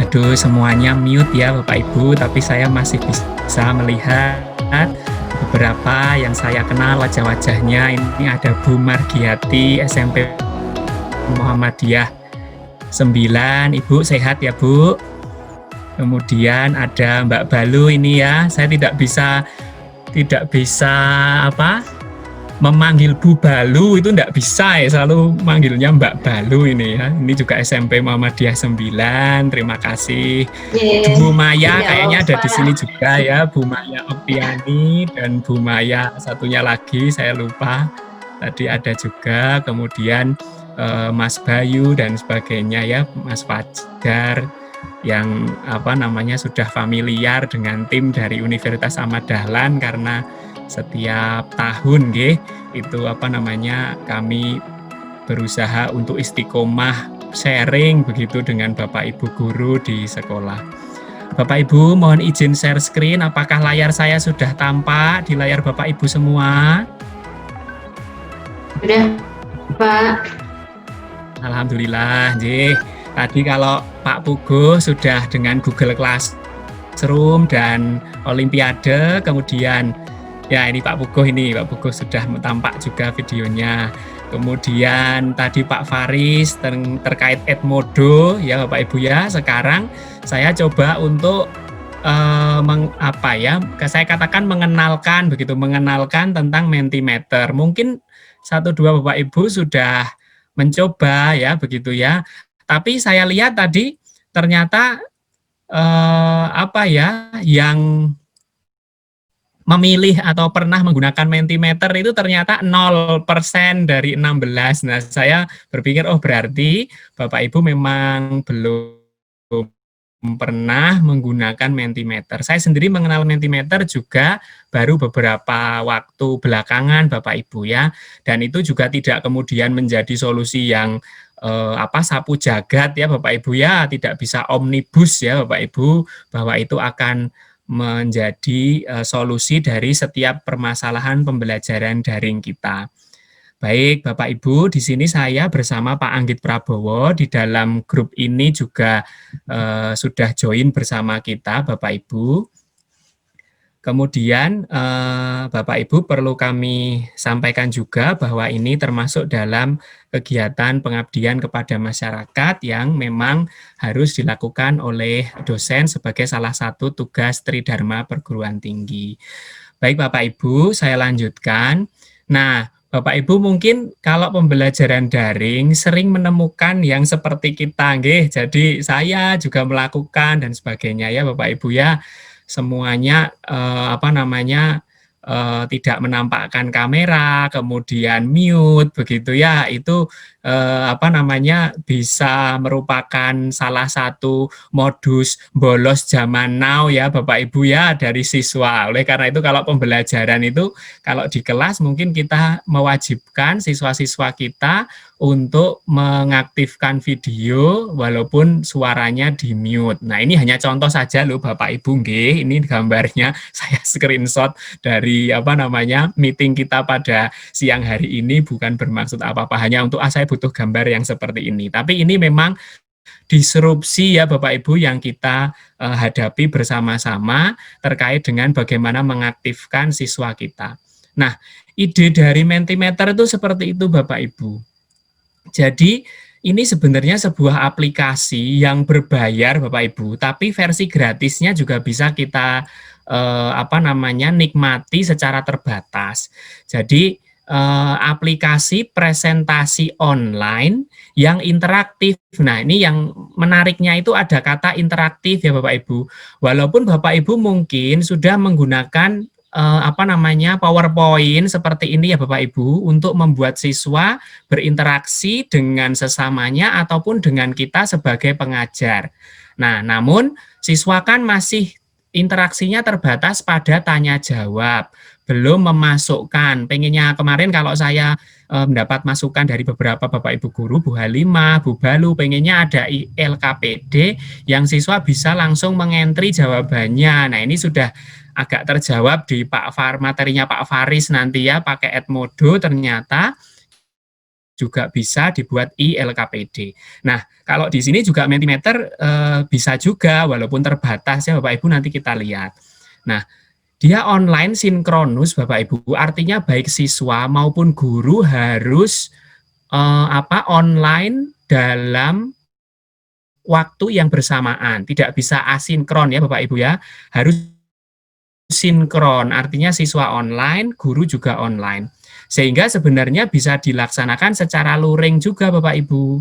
Aduh, semuanya mute ya Bapak Ibu, tapi saya masih bisa melihat beberapa yang saya kenal wajah-wajahnya. Ini ada Bu Margiati, SMP Muhammadiyah 9. Ibu sehat ya Bu? Kemudian ada Mbak Balu ini ya, saya tidak bisa memanggil Bu Balu, itu enggak bisa ya, selalu manggilnya Mbak Balu ini ya. Ini juga SMP Muhammadiyah 9, terima kasih. Bu Maya Nggak kayaknya ada apa-apa. di sini juga ya, Bu Maya Oktiani dan Bu Maya satunya lagi saya lupa. Tadi ada juga, kemudian Mas Bayu dan sebagainya ya, Mas Fajar yang sudah familiar dengan tim dari Universitas Ahmad Dahlan karena setiap tahun kami berusaha untuk istiqomah sharing begitu dengan Bapak Ibu guru di sekolah. Bapak Ibu mohon izin share screen, apakah layar saya sudah tampak di layar Bapak Ibu semua? Udah, Pak. Alhamdulillah, tadi kalau Pak Puguh sudah dengan Google Classroom dan Olimpiade, kemudian ya ini Pak Puguh sudah tampak juga videonya. Kemudian tadi Pak Faris terkait Edmodo ya Bapak Ibu ya. Sekarang saya coba untuk saya katakan mengenalkan tentang Mentimeter. Mungkin 1-2 Bapak Ibu sudah mencoba ya begitu ya. Tapi saya lihat tadi ternyata yang memilih atau pernah menggunakan Mentimeter itu ternyata 0% dari 16. Nah, saya berpikir berarti Bapak Ibu memang belum pernah menggunakan Mentimeter. Saya sendiri mengenal Mentimeter juga baru beberapa waktu belakangan Bapak Ibu ya. Dan itu juga tidak kemudian menjadi solusi yang sapu jagat ya Bapak Ibu ya, tidak bisa omnibus ya Bapak Ibu, bahwa itu akan menjadi solusi dari setiap permasalahan pembelajaran daring kita. Baik, Bapak Ibu, di sini saya bersama Pak Anggit Prabowo, di dalam grup ini juga sudah join bersama kita, Bapak Ibu. Kemudian Bapak Ibu perlu kami sampaikan juga bahwa ini termasuk dalam kegiatan pengabdian kepada masyarakat yang memang harus dilakukan oleh dosen sebagai salah satu tugas Tridharma Perguruan Tinggi. Baik Bapak Ibu, saya lanjutkan. Nah, Bapak Ibu mungkin kalau pembelajaran daring sering menemukan yang seperti kita, jadi saya juga melakukan dan sebagainya ya Bapak Ibu ya. Semuanya tidak menampakkan kamera, kemudian mute begitu ya, itu bisa merupakan salah satu modus bolos zaman now ya Bapak Ibu ya dari siswa. Oleh karena itu kalau pembelajaran itu kalau di kelas mungkin kita mewajibkan siswa-siswa kita untuk mengaktifkan video walaupun suaranya di mute. Nah, ini hanya contoh saja loh Bapak Ibu nggih. Ini gambarnya saya screenshot dari meeting kita pada siang hari ini, bukan bermaksud apa-apa, hanya untuk saya butuh gambar yang seperti ini. Tapi ini memang disrupsi ya Bapak Ibu yang kita hadapi bersama-sama terkait dengan bagaimana mengaktifkan siswa kita. Nah, ide dari Mentimeter itu seperti itu Bapak Ibu. Jadi ini sebenarnya sebuah aplikasi yang berbayar Bapak Ibu, tapi versi gratisnya juga bisa kita nikmati secara terbatas. Jadi aplikasi presentasi online yang interaktif. Nah, ini yang menariknya itu ada kata interaktif ya Bapak Ibu. Walaupun Bapak Ibu mungkin sudah menggunakan PowerPoint seperti ini ya Bapak Ibu untuk membuat siswa berinteraksi dengan sesamanya ataupun dengan kita sebagai pengajar. Nah, namun siswa kan masih interaksinya terbatas pada tanya jawab, belum memasukkan. Pengennya kemarin kalau saya mendapat masukan dari beberapa Bapak Ibu guru, Bu Halimah, Bu Balu, pengennya ada LKPD yang siswa bisa langsung mengentri jawabannya. Nah, ini sudah agak terjawab di materinya Pak Faris nanti ya, pakai Edmodo ternyata juga bisa dibuat ILKPD. Nah, kalau di sini juga Mentimeter bisa juga, walaupun terbatas ya Bapak Ibu, nanti kita lihat. Nah, dia online sinkronus Bapak Ibu, artinya baik siswa maupun guru harus online dalam waktu yang bersamaan, tidak bisa asinkron ya Bapak Ibu ya, harus sinkron, artinya siswa online, guru juga online. Sehingga sebenarnya bisa dilaksanakan secara luring juga Bapak Ibu.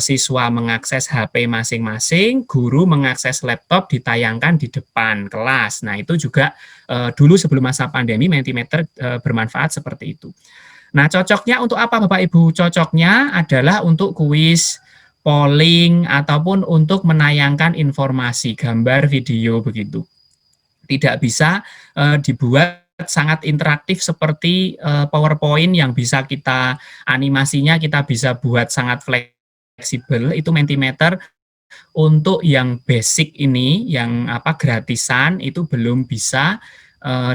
Siswa mengakses HP masing-masing, guru mengakses laptop ditayangkan di depan kelas. Nah, itu juga dulu sebelum masa pandemi Mentimeter bermanfaat seperti itu. Nah, cocoknya untuk apa Bapak Ibu? Cocoknya adalah untuk kuis, polling, ataupun untuk menayangkan informasi, gambar, video, begitu. Tidak bisa dibuat sangat interaktif seperti PowerPoint yang bisa kita, animasinya kita bisa buat sangat fleksibel. Itu Mentimeter untuk yang basic ini, yang gratisan, itu belum bisa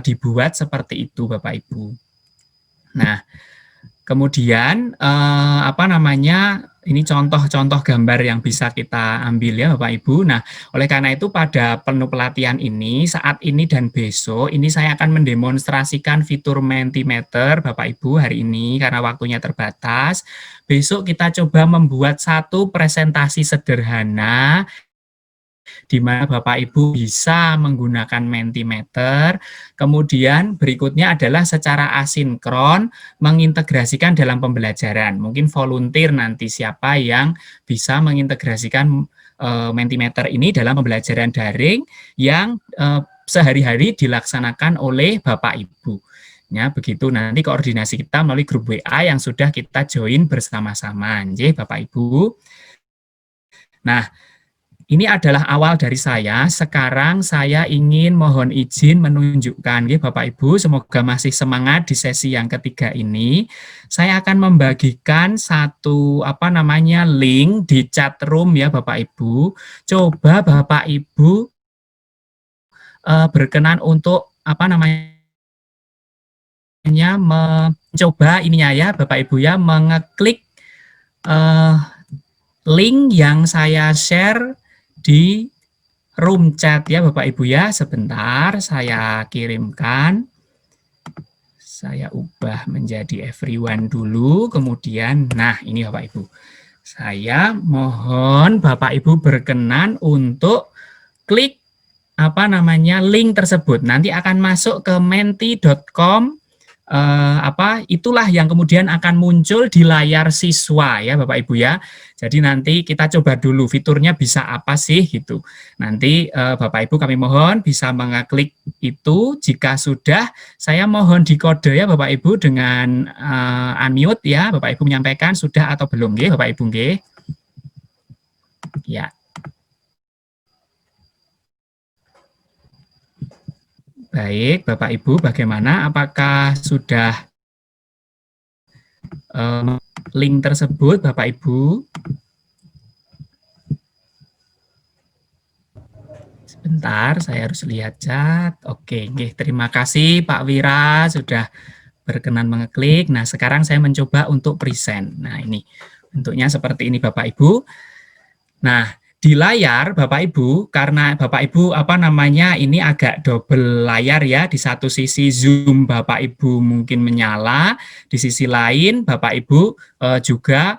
dibuat seperti itu Bapak Ibu. Nah, kemudian ini contoh-contoh gambar yang bisa kita ambil ya Bapak Ibu. Nah, oleh karena itu pada pelatihan ini, saat ini dan besok, ini saya akan mendemonstrasikan fitur Mentimeter Bapak Ibu hari ini karena waktunya terbatas. Besok kita coba membuat satu presentasi sederhana di mana Bapak Ibu bisa menggunakan Mentimeter. Kemudian berikutnya adalah secara asinkron mengintegrasikan dalam pembelajaran. Mungkin volunteer nanti siapa yang bisa mengintegrasikan Mentimeter ini dalam pembelajaran daring yang sehari-hari dilaksanakan oleh Bapak Ibu. Ya, begitu nanti koordinasi kita melalui grup WA yang sudah kita join bersama-sama. Bapak Ibu. Nah, ini adalah awal dari saya. Sekarang saya ingin mohon izin menunjukkan, Bapak Ibu, semoga masih semangat di sesi yang ketiga ini. Saya akan membagikan satu link di chat room ya Bapak Ibu. Coba Bapak Ibu berkenan untuk mencoba ininya ya Bapak Ibu ya, mengeklik link yang saya share di room chat ya Bapak Ibu ya. Sebentar saya kirimkan. Saya ubah menjadi everyone dulu, kemudian nah ini Bapak Ibu. Saya mohon Bapak Ibu berkenan untuk klik link tersebut. Nanti akan masuk ke menti.com. Itulah yang kemudian akan muncul di layar siswa ya Bapak Ibu ya. Jadi nanti kita coba dulu fiturnya bisa apa sih gitu. Nanti Bapak Ibu kami mohon bisa mengeklik itu. Jika sudah, saya mohon dikode ya Bapak Ibu dengan unmute ya. Bapak Ibu menyampaikan sudah atau belum Bapak Ibu ya. Baik, Bapak Ibu, bagaimana? Apakah sudah link tersebut, Bapak Ibu? Sebentar, saya harus lihat chat. Oke, terima kasih Pak Wira sudah berkenan mengeklik. Nah, sekarang saya mencoba untuk present. Nah, ini bentuknya seperti ini, Bapak Ibu. Nah, di layar Bapak Ibu, karena Bapak Ibu ini agak double layar ya, di satu sisi Zoom Bapak Ibu mungkin menyala, di sisi lain Bapak Ibu juga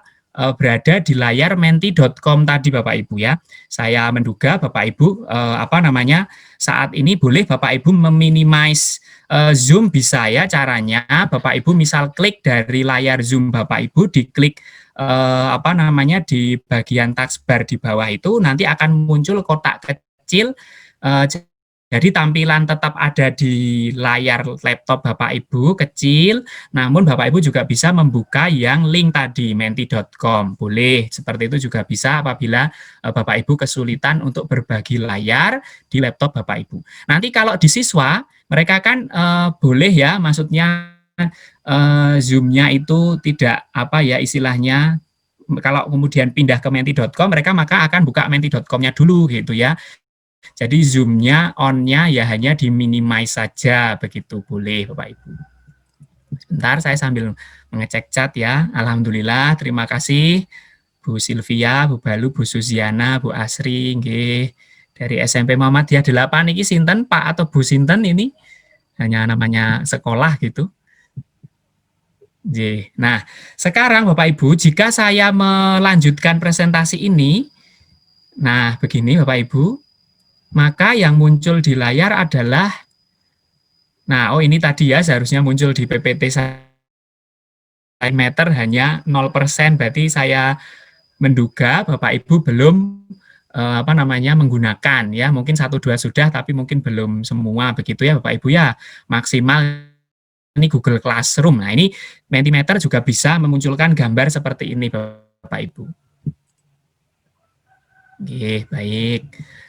berada di layar menti.com tadi Bapak Ibu ya. Saya menduga Bapak Ibu saat ini boleh Bapak Ibu meminimize Zoom bisa ya caranya. Bapak Ibu misal klik dari layar Zoom Bapak Ibu, diklik di bagian taskbar di bawah itu nanti akan muncul kotak kecil. Jadi tampilan tetap ada di layar laptop Bapak Ibu kecil, namun Bapak Ibu juga bisa membuka yang link tadi menti.com. Boleh seperti itu juga bisa apabila Bapak Ibu kesulitan untuk berbagi layar di laptop Bapak Ibu. Nanti kalau di siswa mereka kan boleh ya, maksudnya Zoom-nya itu tidak istilahnya kalau kemudian pindah ke menti.com mereka maka akan buka menti.com-nya dulu gitu ya. Jadi Zoom-nya on-nya ya hanya di minimize saja begitu, boleh Bapak Ibu. Sebentar, saya sambil mengecek chat ya. Alhamdulillah, terima kasih Bu Silvia, Bu Balu, Bu Suziana, Bu Asri, nggih. Dari SMP Muhammadiyah 8 ini sinten Pak atau Bu sinten ini? Hanya namanya sekolah gitu. Nah, sekarang Bapak Ibu, jika saya melanjutkan presentasi ini, nah begini Bapak Ibu, maka yang muncul di layar adalah, nah ini tadi ya seharusnya muncul di PPT meter hanya 0%, berarti saya menduga Bapak Ibu belum menggunakan ya, mungkin 1-2 sudah tapi mungkin belum semua begitu ya Bapak Ibu ya. Maksimal ini Google Classroom. Nah, ini Mentimeter juga bisa memunculkan gambar seperti ini Bapak Ibu. Oke, baik.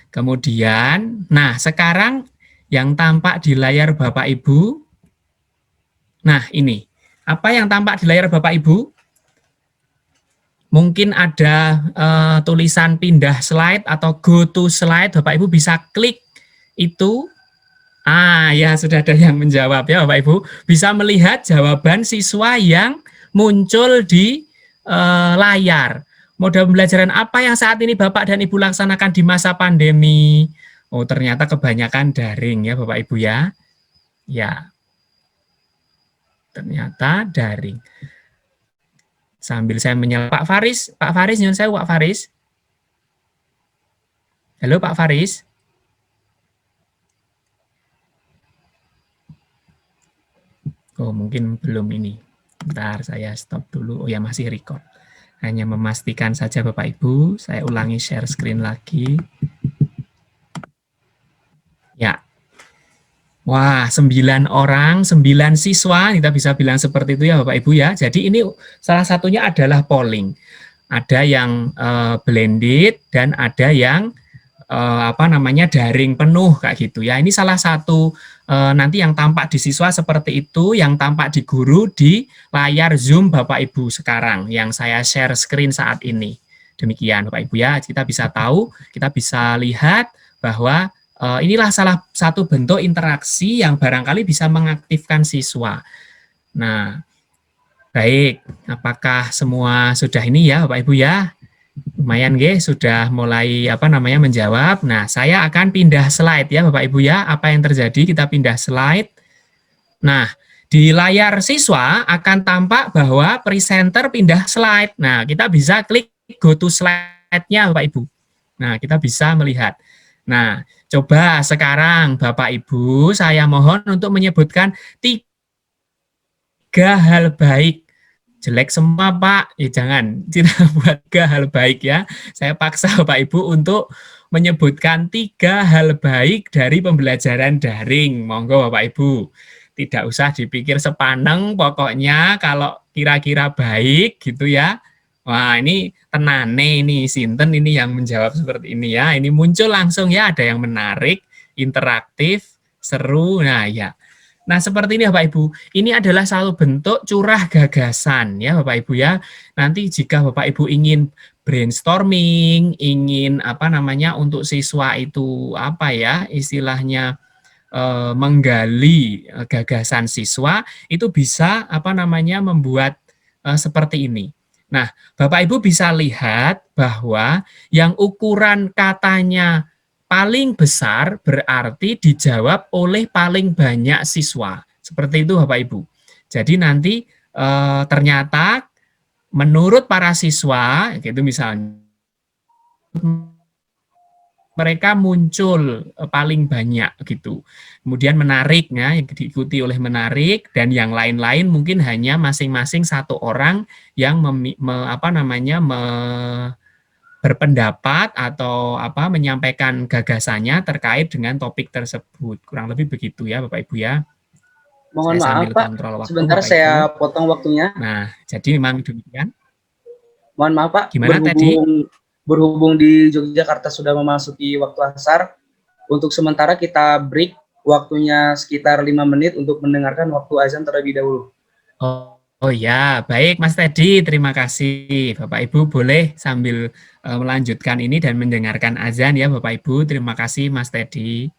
Kemudian, nah sekarang yang tampak di layar Bapak Ibu, nah ini, apa yang tampak di layar Bapak Ibu? Mungkin ada tulisan pindah slide atau go to slide, Bapak Ibu bisa klik itu. Ya sudah ada yang menjawab ya Bapak Ibu. Bisa melihat jawaban siswa yang muncul di layar. Modal pembelajaran apa yang saat ini Bapak dan Ibu laksanakan di masa pandemi? Oh, ternyata kebanyakan daring ya Bapak Ibu ya. Ya. Ternyata daring. Sambil saya menyela Pak Faris nyun sewu Pak Faris. Halo Pak Faris. Oh, mungkin belum ini. Bentar, saya stop dulu. Oh ya, masih record. Hanya memastikan saja Bapak Ibu, saya ulangi share screen lagi. Ya. Wah, 9 orang, 9 siswa, kita bisa bilang seperti itu ya Bapak Ibu ya. Jadi ini salah satunya adalah polling. Ada yang blended dan ada yang daring penuh kayak gitu ya. Ini salah satu nanti yang tampak di siswa seperti itu, yang tampak di guru di layar Zoom Bapak Ibu sekarang yang saya share screen saat ini. Demikian Bapak Ibu ya, kita bisa tahu, kita bisa lihat bahwa inilah salah satu bentuk interaksi yang barangkali bisa mengaktifkan siswa. Nah, baik, apakah semua sudah ini ya Bapak Ibu ya? Lumayan sudah mulai menjawab. Nah, saya akan pindah slide ya Bapak Ibu ya. Apa yang terjadi? Kita pindah slide. Nah, di layar siswa akan tampak bahwa presenter pindah slide. Nah, kita bisa klik go to slide-nya Bapak Ibu. Nah, kita bisa melihat. Nah, coba sekarang Bapak Ibu saya mohon untuk menyebutkan 3 hal baik. Jelek semua Pak, ya jangan, kita buat 3 hal baik ya. Saya paksa Bapak Ibu untuk menyebutkan 3 hal baik dari pembelajaran daring. Monggo Bapak Ibu, tidak usah dipikir sepaneng, pokoknya kalau kira-kira baik gitu ya. Wah ini tenane ini, sinten ini yang menjawab seperti ini ya. Ini muncul langsung ya, ada yang menarik, interaktif, seru, nah ya. Nah, seperti ini Bapak Ibu, ini adalah satu bentuk curah gagasan ya Bapak Ibu ya. Nanti jika Bapak Ibu ingin brainstorming, ingin untuk siswa itu istilahnya menggali gagasan siswa, itu bisa membuat seperti ini. Nah, Bapak Ibu bisa lihat bahwa yang ukuran katanya paling besar berarti dijawab oleh paling banyak siswa. Seperti itu Bapak Ibu. Jadi nanti ternyata menurut para siswa, gitu misalnya, mereka muncul paling banyak gitu. Kemudian menariknya yang diikuti oleh menarik dan yang lain-lain mungkin hanya masing-masing satu orang yang berpendapat atau menyampaikan gagasannya terkait dengan topik tersebut. Kurang lebih begitu ya Bapak Ibu ya. Mohon maaf Pak, sebentar saya potong waktunya. Nah, jadi memang demikian. Mohon maaf Pak, gimana berhubung di Yogyakarta sudah memasuki waktu asar, untuk sementara kita break waktunya sekitar 5 menit untuk mendengarkan waktu azan terlebih dahulu. Oh ya, baik Mas Teddy, terima kasih. Bapak Ibu boleh sambil melanjutkan ini dan mendengarkan azan ya Bapak Ibu. Terima kasih Mas Teddy.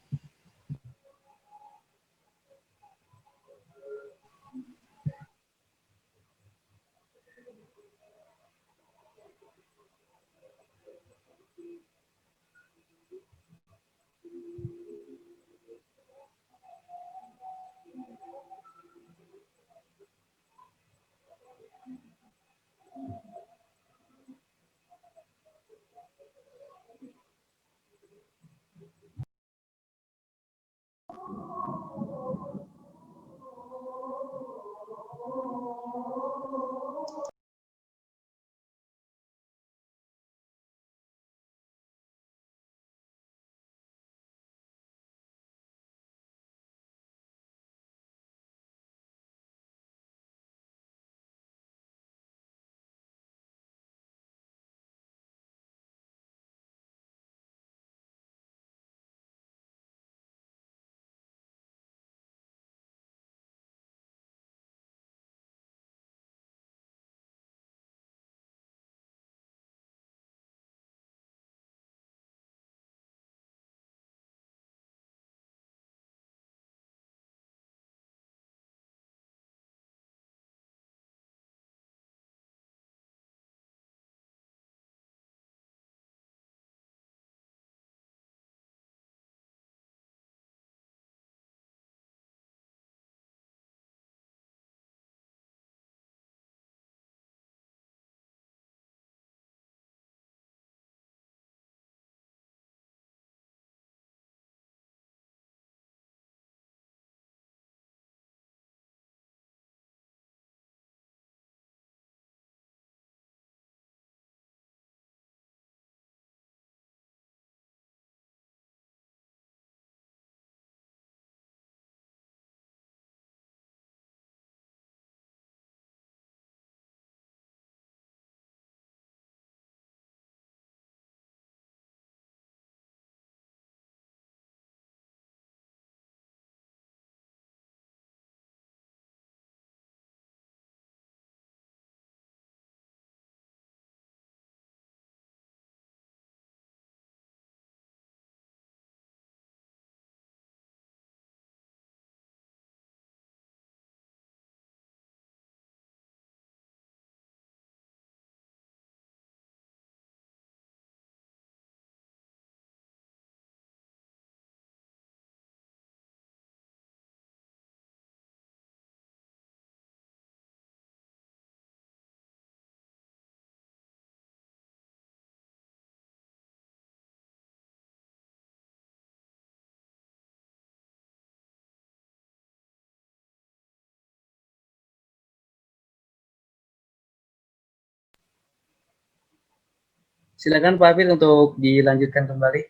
Silakan Pak Hafid untuk dilanjutkan kembali.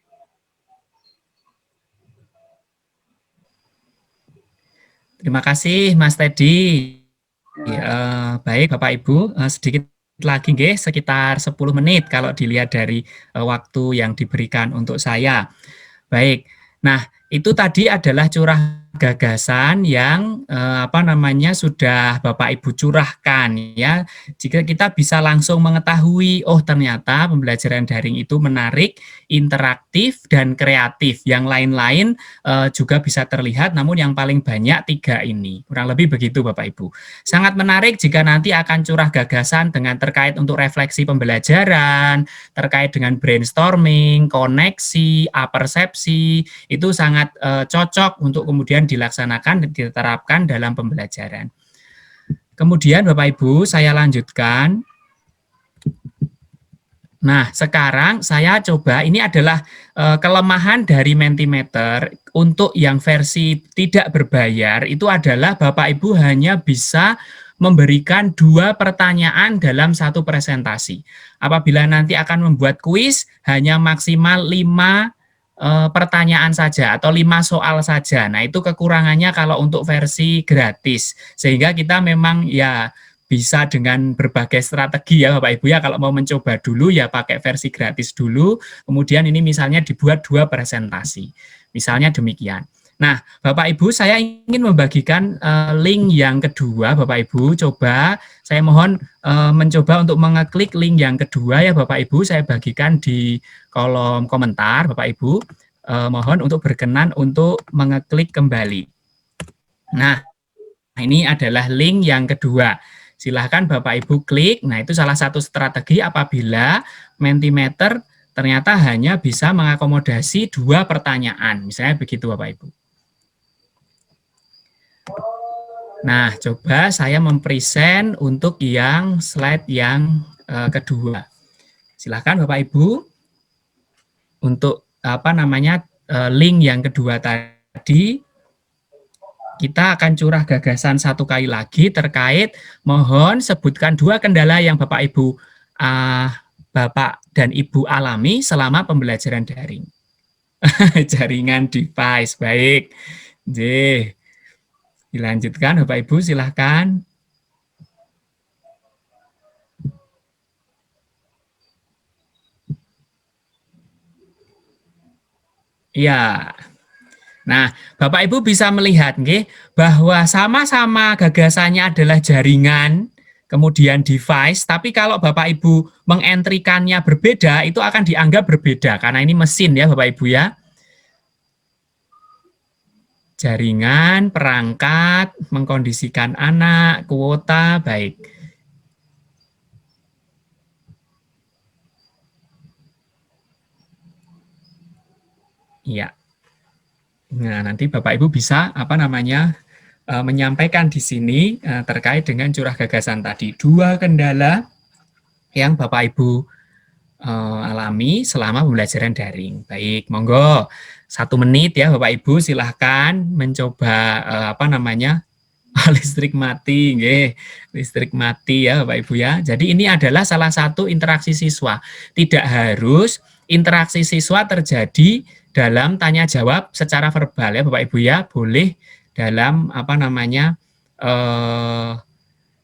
Terima kasih Mas Teddy. Baik Bapak Ibu, sedikit lagi nggih, sekitar 10 menit kalau dilihat dari waktu yang diberikan untuk saya. Baik. Nah, itu tadi adalah curah gagasan yang sudah Bapak Ibu curahkan ya. Jika kita bisa langsung mengetahui, oh ternyata pembelajaran daring itu menarik, interaktif dan kreatif. Yang lain-lain juga bisa terlihat, namun yang paling banyak 3 ini. Kurang lebih begitu Bapak Ibu. Sangat menarik jika nanti akan curah gagasan dengan terkait untuk refleksi pembelajaran, terkait dengan brainstorming, koneksi, apersepsi, itu sangat cocok untuk kemudian dilaksanakan dan diterapkan dalam pembelajaran. Kemudian Bapak Ibu, saya lanjutkan. Nah, sekarang saya coba, ini adalah kelemahan dari Mentimeter untuk yang versi tidak berbayar, itu adalah Bapak Ibu hanya bisa memberikan 2 pertanyaan dalam 1 presentasi. Apabila nanti akan membuat kuis, hanya maksimal 5 pertanyaan saja atau 5 soal saja. Nah, itu kekurangannya kalau untuk versi gratis. Sehingga kita memang ya bisa dengan berbagai strategi ya Bapak Ibu ya, kalau mau mencoba dulu ya pakai versi gratis dulu, kemudian ini misalnya dibuat 2 presentasi. Misalnya demikian. Nah, Bapak Ibu, saya ingin membagikan link yang kedua. Bapak Ibu, coba saya mohon mencoba untuk mengeklik link yang kedua ya Bapak Ibu. Saya bagikan di kolom komentar, Bapak Ibu. Mohon untuk berkenan untuk mengeklik kembali. Nah, ini adalah link yang kedua. Silahkan Bapak Ibu klik. Nah, itu salah satu strategi apabila Mentimeter ternyata hanya bisa mengakomodasi 2 pertanyaan. Misalnya begitu Bapak Ibu. Nah, coba saya mempresent untuk yang slide yang kedua. Silahkan Bapak Ibu untuk link yang kedua tadi. Kita akan curah gagasan satu kali lagi terkait mohon sebutkan 2 kendala yang Bapak Ibu Bapak dan Ibu alami selama pembelajaran daring. Jaringan device, baik. J. Dilanjutkan Bapak Ibu silahkan. Ya. Nah, Bapak Ibu bisa melihat bahwa sama-sama gagasannya adalah jaringan, kemudian device, tapi kalau Bapak Ibu mengentrikannya berbeda, itu akan dianggap berbeda, karena ini mesin ya Bapak Ibu ya. Jaringan, perangkat, mengkondisikan anak, kuota, baik. Iya. Nah, nanti Bapak Ibu bisa menyampaikan di sini terkait dengan curah gagasan tadi. 2 kendala yang Bapak Ibu alami selama pembelajaran daring. Baik, monggo 1 menit ya Bapak Ibu silahkan mencoba listrik mati, listrik mati ya Bapak Ibu ya. Jadi ini adalah salah satu interaksi siswa. Tidak harus interaksi siswa terjadi dalam tanya jawab secara verbal ya Bapak Ibu ya, boleh dalam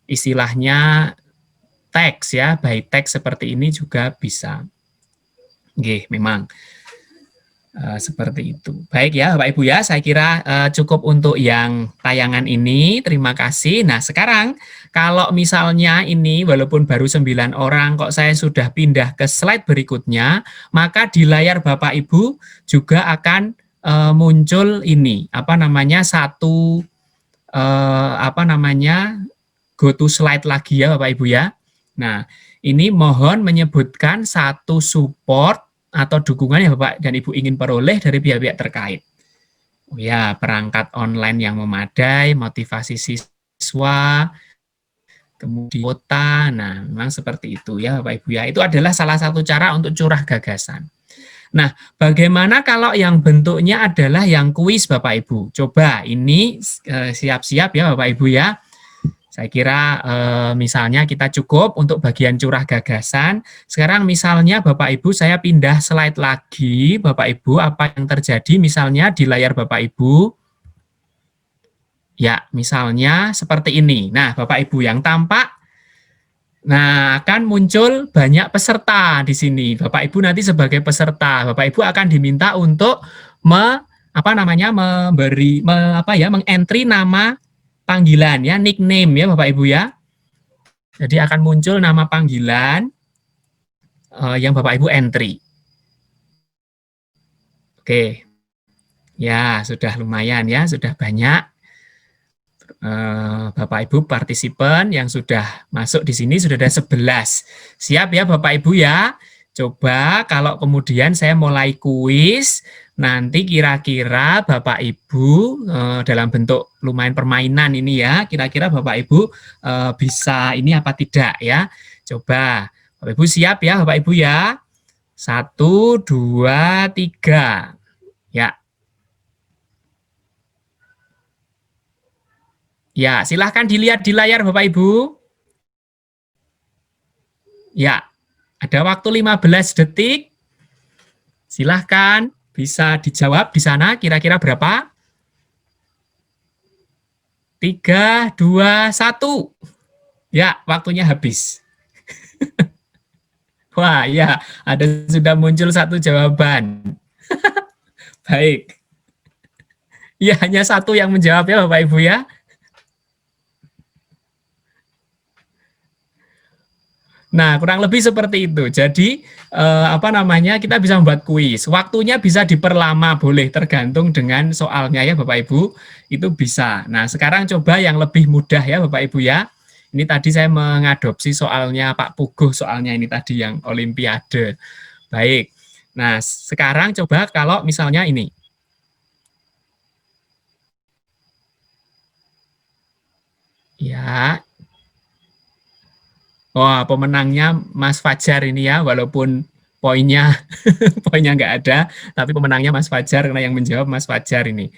istilahnya teks ya, by teks seperti ini juga bisa. Memang seperti itu. Baik ya Bapak Ibu ya, saya kira cukup untuk yang tayangan ini. Terima kasih. Nah, sekarang kalau misalnya ini walaupun baru 9 orang kok saya sudah pindah ke slide berikutnya, maka di layar Bapak Ibu juga akan muncul ini satu go to slide lagi ya Bapak Ibu ya. Nah, ini mohon menyebutkan satu support atau dukungan yang Bapak dan Ibu ingin peroleh dari pihak-pihak terkait. Oh ya, perangkat online yang memadai, motivasi siswa, kemudian kuota. Nah, memang seperti itu ya Bapak Ibu ya. Itu adalah salah satu cara untuk curah gagasan. Nah, bagaimana kalau yang bentuknya adalah yang kuis Bapak Ibu? Coba ini siap-siap ya Bapak Ibu ya. Saya kira misalnya kita cukup untuk bagian curah gagasan. Sekarang misalnya Bapak Ibu saya pindah slide lagi. Bapak Ibu apa yang terjadi misalnya di layar Bapak Ibu? Ya, misalnya seperti ini. Nah, Bapak Ibu yang tampak, nah akan muncul banyak peserta di sini. Bapak Ibu nanti sebagai peserta, Bapak Ibu akan diminta untuk mengentry nama panggilan ya, nickname ya Bapak Ibu ya. Jadi akan muncul nama panggilan yang Bapak Ibu entry. Oke. Ya, sudah lumayan ya, sudah banyak Bapak Ibu partisipan yang sudah masuk di sini, sudah ada 11. Siap ya Bapak Ibu ya. Coba kalau kemudian saya mulai kuis, nanti kira-kira Bapak Ibu dalam bentuk lumayan permainan ini ya, kira-kira Bapak Ibu bisa ini apa tidak ya. Coba Bapak Ibu siap ya Bapak Ibu ya. 1, 2, 3. Ya. Ya, silahkan dilihat di layar Bapak Ibu. Ya, ada waktu 15 detik. Silahkan bisa dijawab di sana kira-kira berapa? 3, 2, 1. Ya, waktunya habis. Wah, ya, sudah muncul satu jawaban. Baik. Ya, hanya satu yang menjawab ya Bapak Ibu ya. Nah, kurang lebih seperti itu. Jadi, kita bisa membuat kuis. Waktunya bisa diperlama, boleh tergantung dengan soalnya ya Bapak Ibu. Itu bisa. Nah, sekarang coba yang lebih mudah ya Bapak Ibu ya. Ini tadi saya mengadopsi soalnya Pak Puguh, soalnya ini tadi yang Olimpiade. Baik. Nah, sekarang coba kalau misalnya ini. Ya. Wah, pemenangnya Mas Fajar ini ya, walaupun poinnya poinnya nggak ada, tapi pemenangnya Mas Fajar karena yang menjawab Mas Fajar ini.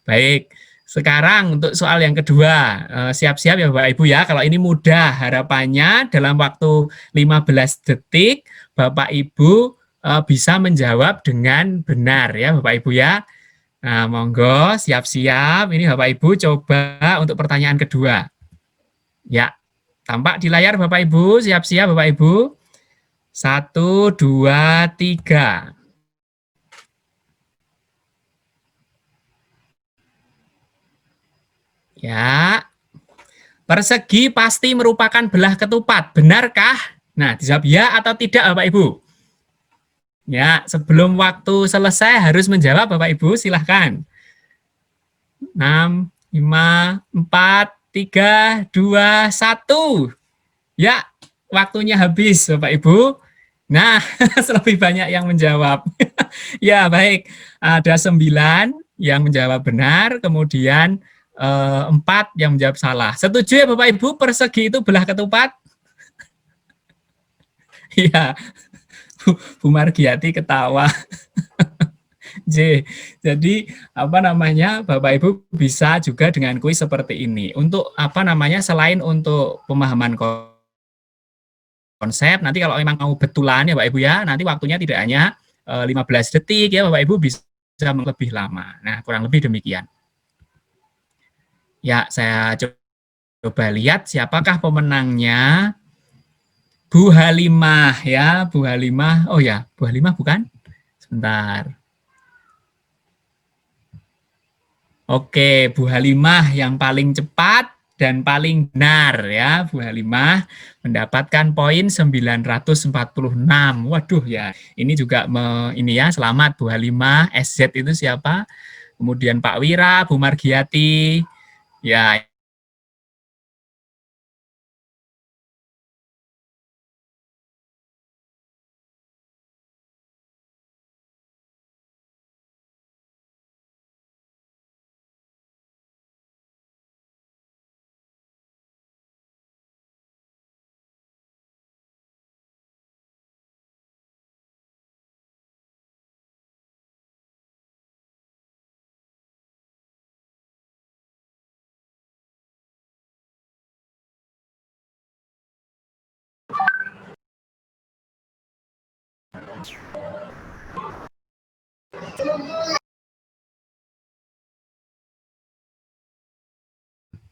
Baik. Sekarang untuk soal yang kedua, siap-siap ya Bapak Ibu ya, kalau ini mudah, harapannya dalam waktu 15 detik Bapak Ibu bisa menjawab dengan benar ya Bapak Ibu ya. Nah, monggo siap-siap, ini Bapak Ibu coba untuk pertanyaan kedua. Ya, tampak di layar Bapak Ibu, siap-siap Bapak Ibu. 1, 2, 3. Ya, persegi pasti merupakan belah ketupat, benarkah? Nah, dijawab ya atau tidak Bapak Ibu? Ya, sebelum waktu selesai harus menjawab Bapak Ibu, silahkan. 6, 5, 4, 3, 2, 1. Ya, waktunya habis Bapak Ibu. Nah, lebih banyak yang menjawab. Ya, baik. Ada 9 yang menjawab benar, kemudian 4 yang menjawab salah. Setuju ya Bapak Ibu, persegi itu belah ketupat? Iya, Bu Margiati ketawa. J. Jadi apa namanya, Bapak Ibu bisa juga dengan kuis seperti ini. Untuk apa namanya, selain untuk pemahaman konsep, nanti kalau memang mau betulan ya Bapak Ibu ya, nanti waktunya tidak hanya 15 detik ya Bapak Ibu, bisa lebih lama. Nah, kurang lebih demikian. Ya, saya coba lihat siapakah pemenangnya. Bu Halimah ya, Bu Halimah. Oh ya, Bu Halimah bukan? Sebentar. Oke, Bu Halimah yang paling cepat dan paling benar ya, Bu Halimah mendapatkan poin 946. Waduh ya, ini juga ini ya, selamat Bu Halimah. SZ itu siapa? Kemudian Pak Wira, Bu Margiati. Ya,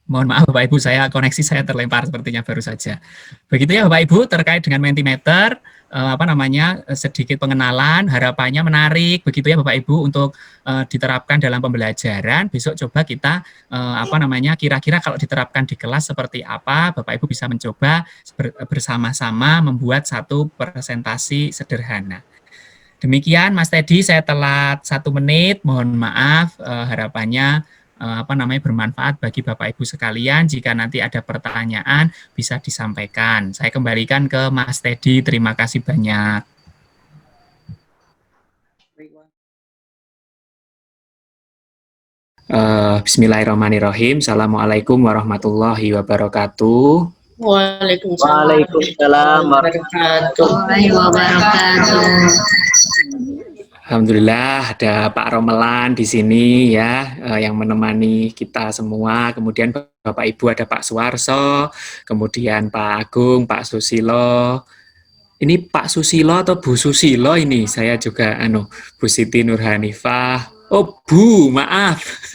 mohon maaf Bapak Ibu, koneksi saya terlempar sepertinya baru saja. Begitu ya Bapak Ibu, terkait dengan Mentimeter, apa namanya, sedikit pengenalan, harapannya menarik, begitu ya Bapak Ibu, untuk diterapkan dalam pembelajaran. Besok coba kita, apa namanya, kira-kira kalau diterapkan di kelas seperti apa, Bapak Ibu bisa mencoba bersama-sama membuat satu presentasi sederhana. Demikian Mas Teddy, saya telat 1 menit, mohon maaf, harapannya apa namanya, bermanfaat bagi Bapak Ibu sekalian. Jika nanti ada pertanyaan bisa disampaikan. Saya kembalikan ke Mas Teddy, terima kasih banyak. Bismillahirrahmanirrahim. Assalamualaikum warahmatullahi wabarakatuh. Waalaikumsalam warahmatullahi wabarakatuh. Alhamdulillah ada Pak Romelan di sini ya, yang menemani kita semua. Kemudian Bapak Ibu ada Pak Suwarso, kemudian Pak Agung, Pak Susilo. Ini Pak Susilo atau Bu Susilo ini? Saya juga Bu Siti Nurhanifah. Oh Bu, maaf.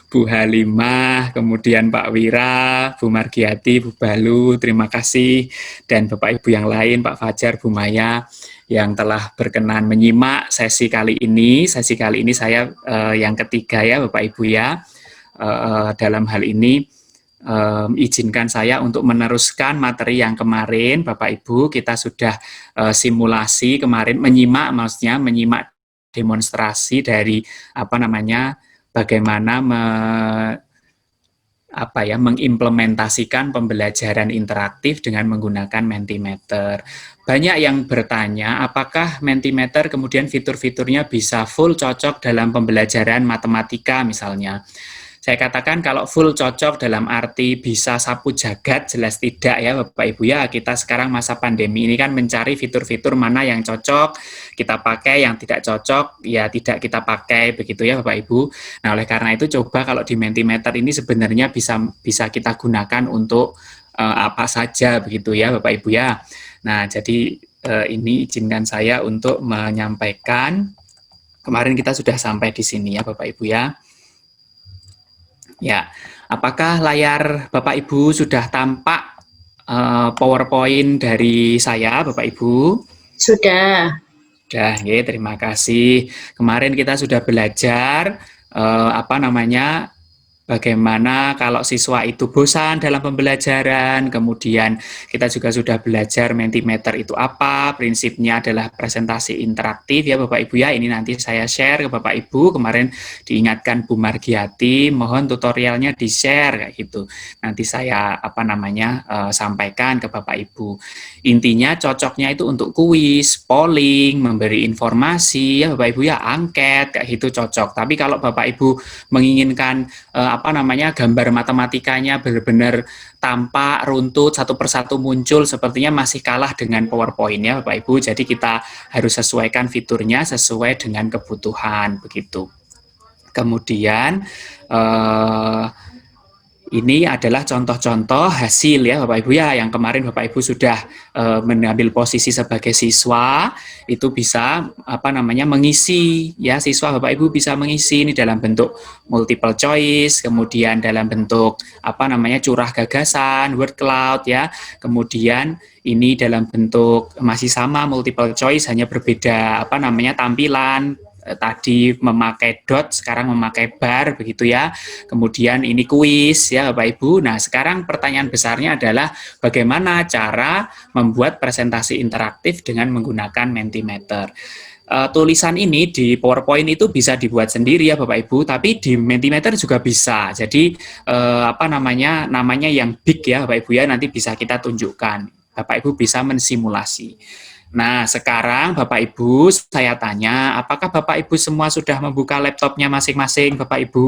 Bu Halimah, kemudian Pak Wira, Bu Margiati, Bu Balu, terima kasih. Dan Bapak Ibu yang lain, Pak Fajar, Bu Maya, yang telah berkenan menyimak sesi kali ini. Sesi kali ini saya yang ketiga ya Bapak Ibu ya. Dalam hal ini izinkan saya untuk meneruskan materi yang kemarin. Bapak Ibu, kita sudah simulasi kemarin, maksudnya menyimak demonstrasi dari apa namanya, bagaimana mengimplementasikan pembelajaran interaktif dengan menggunakan Mentimeter. Banyak yang bertanya, apakah Mentimeter kemudian fitur-fiturnya bisa full cocok dalam pembelajaran matematika misalnya. Saya katakan kalau full cocok dalam arti bisa sapu jagat, jelas tidak ya Bapak Ibu ya. Kita sekarang masa pandemi ini kan mencari fitur-fitur mana yang cocok, kita pakai, yang tidak cocok, ya tidak kita pakai, begitu ya Bapak Ibu. Nah oleh karena itu coba kalau di Mentimeter ini sebenarnya bisa kita gunakan untuk apa saja begitu ya Bapak Ibu ya. Nah jadi ini izinkan saya untuk menyampaikan, kemarin kita sudah sampai di sini ya Bapak Ibu ya. Ya, apakah layar Bapak Ibu sudah tampak PowerPoint dari saya, Bapak Ibu? Sudah. Sudah, ya, terima kasih. Kemarin kita sudah belajar bagaimana kalau siswa itu bosan dalam pembelajaran, kemudian kita juga sudah belajar Mentimeter itu apa, prinsipnya adalah presentasi interaktif ya Bapak Ibu ya, ini nanti saya share ke Bapak Ibu, kemarin diingatkan Bu Margiati, mohon tutorialnya di-share kayak gitu, nanti saya sampaikan ke Bapak Ibu. Intinya cocoknya itu untuk kuis, polling, memberi informasi ya Bapak Ibu ya, angket kayak gitu cocok, tapi kalau Bapak Ibu menginginkan gambar matematikanya benar-benar tampak, runtut, satu persatu muncul, sepertinya masih kalah dengan PowerPoint ya Bapak Ibu. Jadi kita harus sesuaikan fiturnya sesuai dengan kebutuhan begitu. Kemudian ini adalah contoh-contoh hasil ya Bapak Ibu ya, yang kemarin Bapak Ibu sudah mengambil posisi sebagai siswa, itu bisa mengisi ya, siswa Bapak Ibu bisa mengisi ini dalam bentuk multiple choice, kemudian dalam bentuk curah gagasan, word cloud ya, kemudian ini dalam bentuk masih sama multiple choice, hanya berbeda tampilan. Tadi memakai dot, sekarang memakai bar begitu ya. Kemudian ini kuis ya Bapak Ibu. Nah, sekarang pertanyaan besarnya adalah bagaimana cara membuat presentasi interaktif dengan menggunakan Mentimeter. Tulisan ini di PowerPoint itu bisa dibuat sendiri ya Bapak Ibu, tapi di Mentimeter juga bisa. Jadi namanya yang big ya Bapak Ibu ya, nanti bisa kita tunjukkan. Bapak Ibu bisa mensimulasi. Nah, sekarang Bapak Ibu, saya tanya, apakah Bapak Ibu semua sudah membuka laptopnya masing-masing, Bapak Ibu?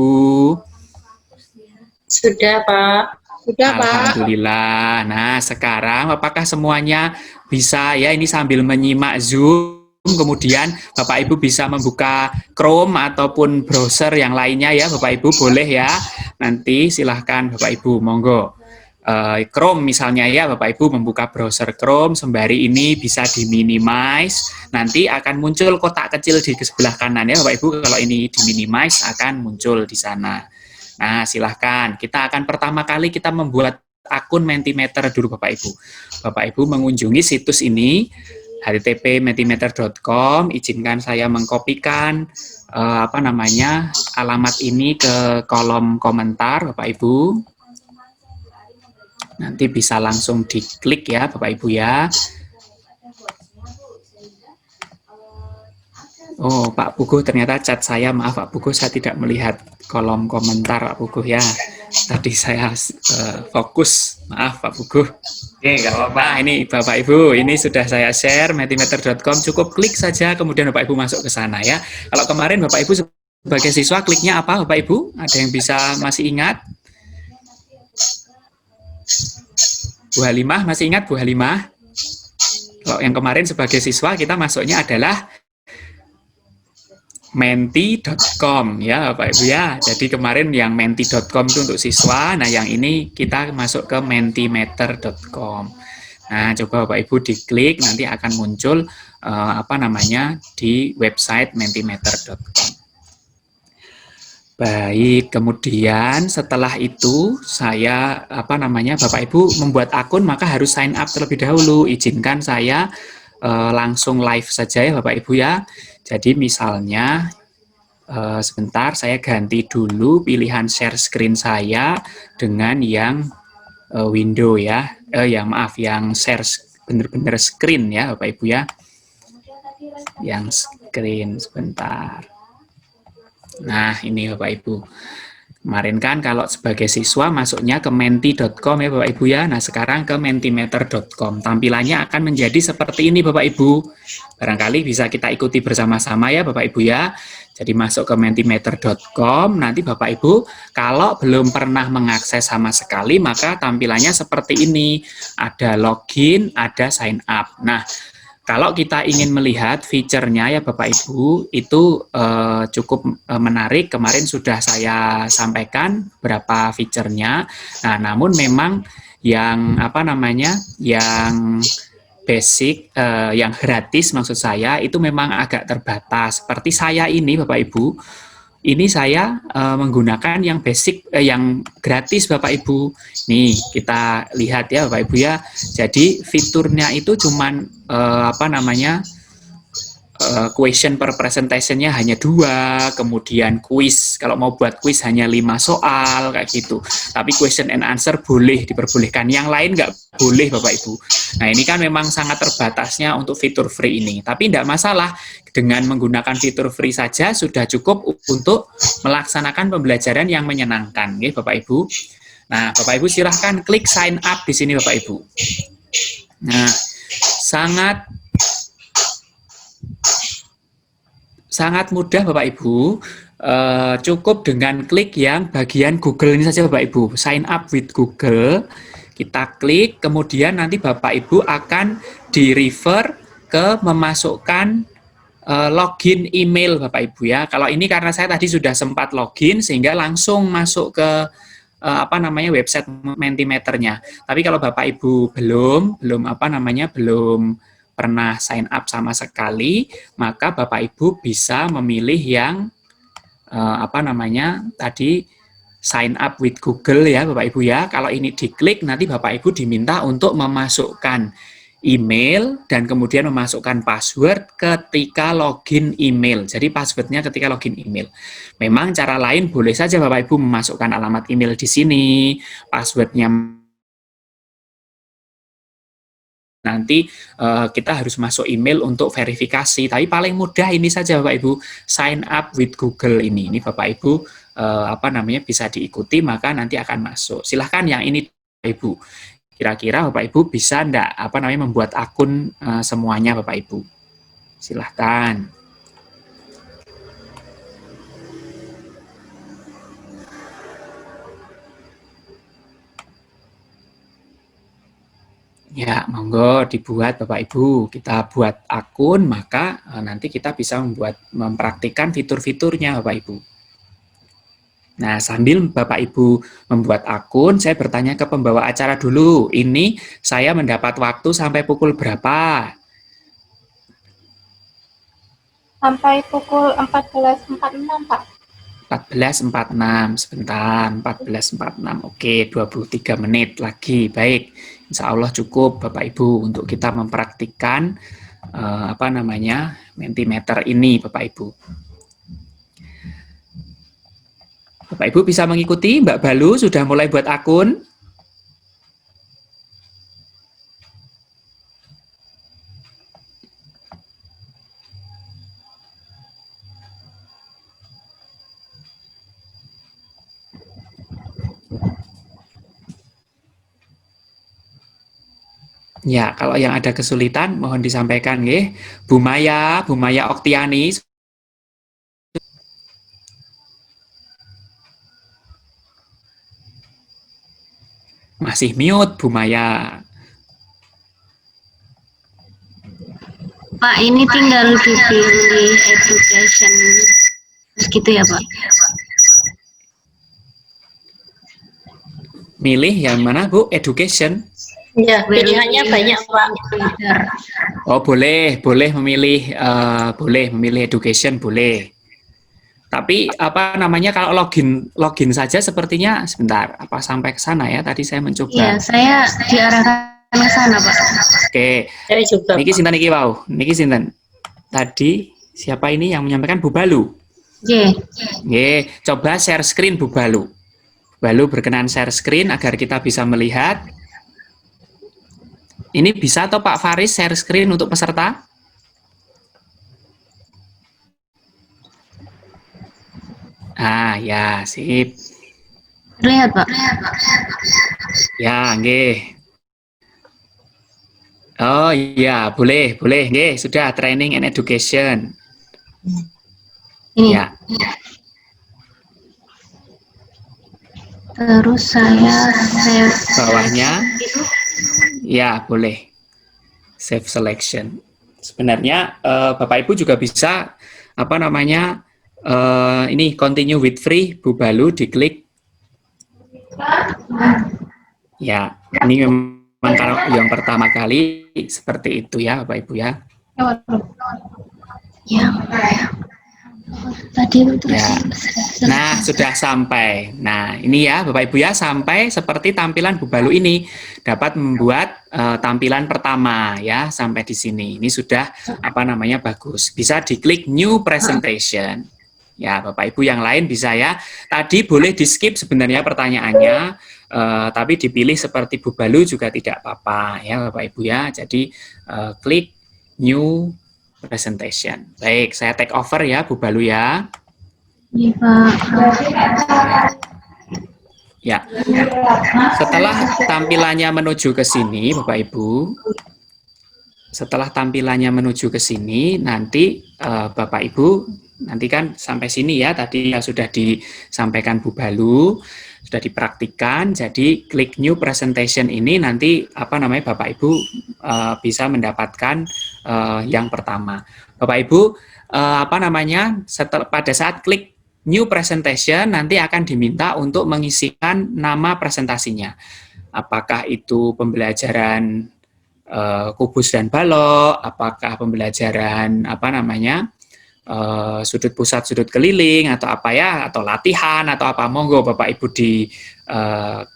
Sudah, Pak. Sudah, Pak. Alhamdulillah. Nah, sekarang apakah semuanya bisa ya, ini sambil menyimak Zoom, kemudian Bapak Ibu bisa membuka Chrome ataupun browser yang lainnya ya, Bapak Ibu boleh ya. Nanti silahkan Bapak Ibu, monggo. Chrome misalnya ya Bapak Ibu membuka browser Chrome, sembari ini bisa di-minimize, nanti akan muncul kotak kecil di sebelah kanan ya Bapak Ibu, kalau ini di-minimize akan muncul di sana. Nah silahkan, kita akan pertama kali kita membuat akun Mentimeter dulu Bapak Ibu. Bapak Ibu mengunjungi situs ini, http://mentimeter.com, izinkan saya mengkopikan alamat ini ke kolom komentar Bapak Ibu. Nanti bisa langsung diklik ya Bapak Ibu ya. Oh Pak Puguh, ternyata chat saya, maaf Pak Puguh, saya tidak melihat kolom komentar Pak Puguh ya. Tadi saya fokus, maaf Pak Puguh. Oke, nggak apa-apa. Nah, ini Bapak Ibu, ini sudah saya share mentimeter.com, cukup klik saja kemudian Bapak Ibu masuk ke sana ya. Kalau kemarin Bapak Ibu sebagai siswa kliknya apa Bapak Ibu? Ada yang bisa masih ingat? Bu Halimah, masih ingat Bu Halimah? Kalau yang kemarin sebagai siswa kita masuknya adalah menti.com ya Bapak Ibu ya. Jadi kemarin yang menti.com itu untuk siswa, nah yang ini kita masuk ke mentimeter.com. Nah, coba Bapak Ibu diklik, nanti akan muncul di website mentimeter.com. Baik, kemudian setelah itu saya Bapak Ibu membuat akun, maka harus sign up terlebih dahulu. Izinkan saya langsung live saja ya Bapak Ibu ya. Jadi misalnya sebentar saya ganti dulu pilihan share screen saya dengan yang window ya. Yang share bener-bener screen ya Bapak Ibu ya. Yang screen sebentar. Nah, ini Bapak Ibu. Kemarin kan kalau sebagai siswa masuknya ke menti.com ya Bapak Ibu ya. Nah sekarang ke mentimeter.com. Tampilannya akan menjadi seperti ini Bapak Ibu. Barangkali bisa kita ikuti bersama-sama ya Bapak Ibu ya. Jadi masuk ke mentimeter.com. Nanti Bapak Ibu kalau belum pernah mengakses sama sekali maka tampilannya seperti ini. Ada login, ada sign up. Nah kalau kita ingin melihat fiturnya ya Bapak Ibu, itu cukup menarik. Kemarin sudah saya sampaikan berapa fiturnya. Nah, namun memang yang apa namanya, yang basic, yang gratis maksud saya itu memang agak terbatas. Seperti saya ini Bapak Ibu, ini saya menggunakan yang basic, yang gratis Bapak Ibu. Nih kita lihat ya Bapak Ibu ya. Jadi fiturnya itu cuman apa namanya, question per presentation-nya hanya 2, kemudian quiz, kalau mau buat quiz hanya 5 soal, kayak gitu. Tapi question and answer boleh diperbolehkan, yang lain nggak boleh Bapak Ibu. Nah ini kan memang sangat terbatasnya untuk fitur free ini, tapi tidak masalah, dengan menggunakan fitur free saja sudah cukup untuk melaksanakan pembelajaran yang menyenangkan, ya Bapak Ibu. Nah Bapak Ibu silahkan klik sign up di sini Bapak Ibu. Nah sangat mudah Bapak Ibu, cukup dengan klik yang bagian Google ini saja Bapak Ibu, sign up with Google, kita klik, kemudian nanti Bapak Ibu akan di-refer ke memasukkan login email Bapak Ibu ya. Kalau ini karena saya tadi sudah sempat login sehingga langsung masuk ke apa namanya, website Mentimeternya. Tapi kalau Bapak Ibu belum pernah sign up sama sekali, maka Bapak Ibu bisa memilih yang apa namanya tadi, sign up with Google ya Bapak Ibu ya. Kalau ini diklik nanti Bapak Ibu diminta untuk memasukkan email dan kemudian memasukkan password ketika login email. Jadi passwordnya ketika login email. Memang cara lain boleh saja Bapak Ibu memasukkan alamat email di sini, passwordnya nanti kita harus masuk email untuk verifikasi, tapi paling mudah ini saja Bapak Ibu, sign up with Google ini Bapak Ibu apa namanya bisa diikuti, maka nanti akan masuk. Silahkan yang ini Bapak Ibu, kira-kira Bapak Ibu bisa enggak apa namanya membuat akun semuanya Bapak Ibu, silahkan. Ya, monggo dibuat Bapak Ibu. Kita buat akun, maka nanti kita bisa mempraktikkan fitur-fiturnya Bapak Ibu. Nah, sambil Bapak Ibu membuat akun, saya bertanya ke pembawa acara dulu. Ini saya mendapat waktu sampai pukul berapa? Sampai pukul 14.46, Pak. 14.46, sebentar, 14.46, oke, 23 menit lagi, baik. Insya Allah cukup Bapak Ibu untuk kita mempraktikkan apa namanya Mentimeter ini Bapak Ibu. Bapak Ibu bisa mengikuti, Mbak Balu sudah mulai buat akun. Ya, kalau yang ada kesulitan mohon disampaikan nggih. Bu Maya Oktiani. Masih mute Bu Maya. Pak, ini tinggal dipilih education. Gitu ya, Pak? Milih yang mana Bu? Education? Ya, pilihannya banyak, Pak. Oh, boleh memilih, boleh memilih education, boleh. Tapi apa namanya, kalau login saja sepertinya sebentar, apa sampai ke sana ya? Tadi saya mencoba. Iya, saya diarahkan ke sana, Pak. Oke. Saya juga, Niki Pak. sinten iki wau? Niki sinten? Tadi siapa ini yang menyampaikan? Bu Balu. Nggih, coba share screen Bu Balu. Balu berkenan share screen agar kita bisa melihat. Ini bisa atau Pak Faris share screen untuk peserta? Ah, ya, sip. Terlihat, Pak. Ya, nggih. Oh iya, boleh, boleh, nggih, sudah training and education. Ini. Ya, Terus saya save bawahnya, itu. ya boleh. Save selection. Sebenarnya Bapak Ibu juga bisa apa namanya ini continue with free Bu Balu diklik. Ya, ini memang kalau yang pertama kali seperti itu ya Bapak Ibu ya. Ya. Tadi itu terus. Ya. Nah, sudah sampai. Nah, ini ya Bapak Ibu ya, sampai seperti tampilan Bu Balu ini. Dapat membuat tampilan pertama ya, sampai di sini. Ini sudah apa namanya bagus. Bisa diklik new presentation. Ya, Bapak Ibu yang lain bisa ya. Tadi boleh di-skip sebenarnya pertanyaannya, tapi dipilih seperti Bu Balu juga tidak apa-apa ya Bapak Ibu ya. Jadi klik new presentation. Baik, saya take over ya Bu Balu ya. Iya, Pak. Ya, setelah tampilannya menuju ke sini, Bapak Ibu, setelah tampilannya menuju ke sini, nanti Bapak Ibu, nanti kan sampai sini ya, tadi yang sudah disampaikan Bu Balu, sudah dipraktikkan, jadi klik new presentation ini nanti apa namanya Bapak Ibu bisa mendapatkan yang pertama. Bapak Ibu, apa namanya, pada saat klik new presentation nanti akan diminta untuk mengisikan nama presentasinya. Apakah itu pembelajaran kubus dan balok, apakah pembelajaran apa namanya sudut pusat sudut keliling atau apa ya, atau latihan atau apa, monggo Bapak Ibu di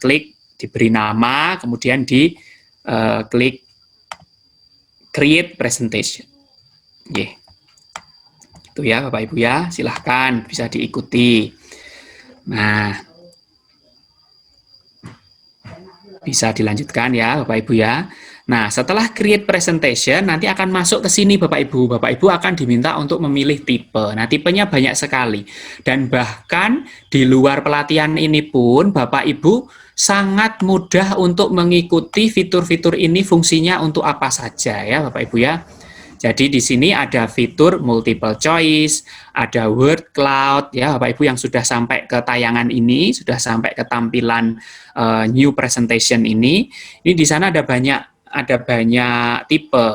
klik, diberi nama, kemudian di klik create presentation. Yeah. Itu ya Bapak Ibu ya, silahkan bisa diikuti. Nah, bisa dilanjutkan ya Bapak Ibu ya. Nah, setelah create presentation nanti akan masuk ke sini Bapak Ibu. Bapak Ibu akan diminta untuk memilih tipe. Nah, tipenya banyak sekali. Dan bahkan di luar pelatihan ini pun Bapak Ibu sangat mudah untuk mengikuti fitur-fitur ini, fungsinya untuk apa saja ya Bapak Ibu ya. Jadi di sini ada fitur multiple choice, ada word cloud ya Bapak Ibu yang sudah sampai ke tayangan ini, sudah sampai ke tampilan new presentation ini. Ini di sana ada banyak tipe.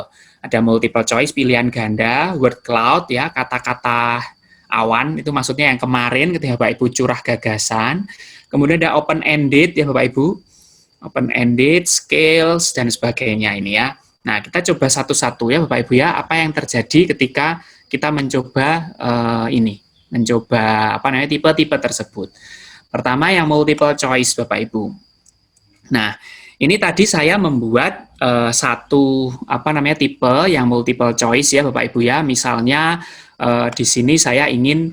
Ada multiple choice pilihan ganda, word cloud ya kata-kata awan, itu maksudnya yang kemarin ketika Bapak Ibu curah gagasan. Kemudian ada open ended ya Bapak Ibu. Open ended, scales dan sebagainya ini ya. Nah, kita coba satu-satu ya Bapak Ibu ya, apa yang terjadi ketika kita mencoba mencoba apa namanya tipe-tipe tersebut. Pertama yang multiple choice Bapak Ibu. Nah, ini tadi saya membuat satu apa namanya tipe yang multiple choice ya Bapak Ibu ya. Misalnya di sini saya ingin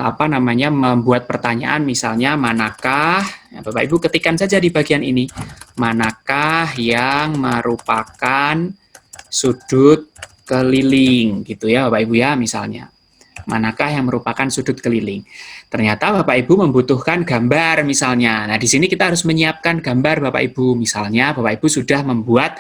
apa namanya membuat pertanyaan, misalnya manakah ya, Bapak Ibu ketikkan saja di bagian ini, manakah yang merupakan sudut keliling gitu ya Bapak Ibu ya, misalnya manakah yang merupakan sudut keliling. Ternyata Bapak Ibu membutuhkan gambar misalnya. Nah, di sini kita harus menyiapkan gambar Bapak Ibu. Misalnya Bapak Ibu sudah membuat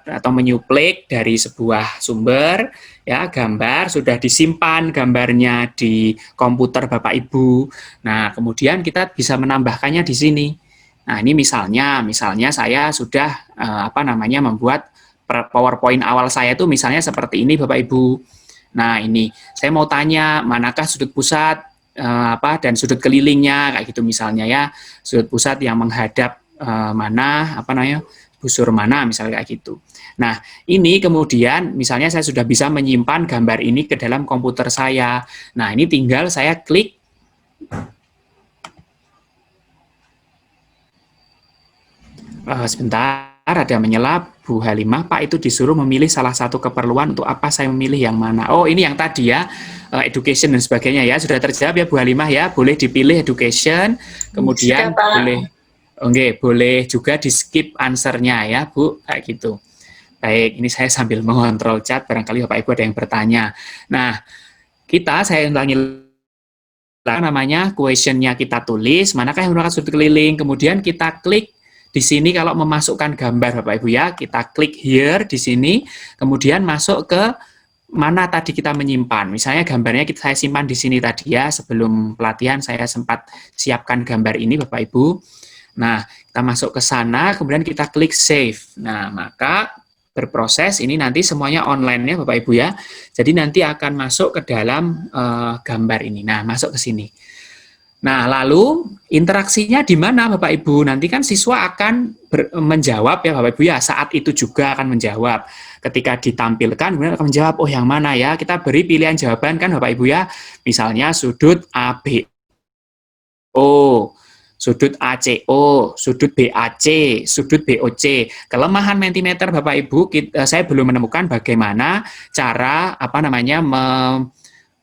atau menyuplai dari sebuah sumber ya, gambar sudah disimpan gambarnya di komputer Bapak Ibu. Nah, kemudian kita bisa menambahkannya di sini. Nah, ini misalnya saya sudah apa namanya membuat PowerPoint awal saya itu misalnya seperti ini Bapak Ibu. Nah, ini saya mau tanya manakah sudut pusat dan sudut kelilingnya kayak gitu misalnya ya. Sudut pusat yang menghadap mana apa namanya? Busur mana misalnya kayak gitu. Nah, ini kemudian misalnya saya sudah bisa menyimpan gambar ini ke dalam komputer saya. Nah, ini tinggal saya klik sebentar, ada menyela Bu Halimah, Pak itu disuruh memilih salah satu keperluan, untuk apa saya memilih yang mana? Oh, ini yang tadi ya, education dan sebagainya ya, sudah terjawab ya Bu Halimah ya, boleh dipilih education, kemudian boleh juga di skip answer-nya ya Bu, kayak gitu. Baik, ini saya sambil mengontrol chat, barangkali Bapak Ibu ada yang bertanya. Nah, saya ulangi namanya questionnya kita tulis, manakah yang merupakan sudut keliling, kemudian kita klik di sini kalau memasukkan gambar Bapak Ibu ya, kita klik here di sini, kemudian masuk ke mana tadi kita menyimpan. Misalnya gambarnya saya simpan di sini tadi ya, sebelum pelatihan saya sempat siapkan gambar ini Bapak Ibu. Nah, kita masuk ke sana, kemudian kita klik save. Nah, maka berproses ini nanti semuanya online ya Bapak Ibu ya. Jadi nanti akan masuk ke dalam gambar ini. Nah, masuk ke sini. Nah, lalu interaksinya di mana Bapak Ibu? Nanti kan siswa akan menjawab ya Bapak Ibu ya, saat itu juga akan menjawab. Ketika ditampilkan, kemudian akan menjawab, oh yang mana ya? Kita beri pilihan jawaban kan Bapak Ibu ya. Misalnya sudut ABO, sudut ACO, sudut BAC, sudut BOC. Kelemahan Mentimeter Bapak Ibu, saya belum menemukan bagaimana cara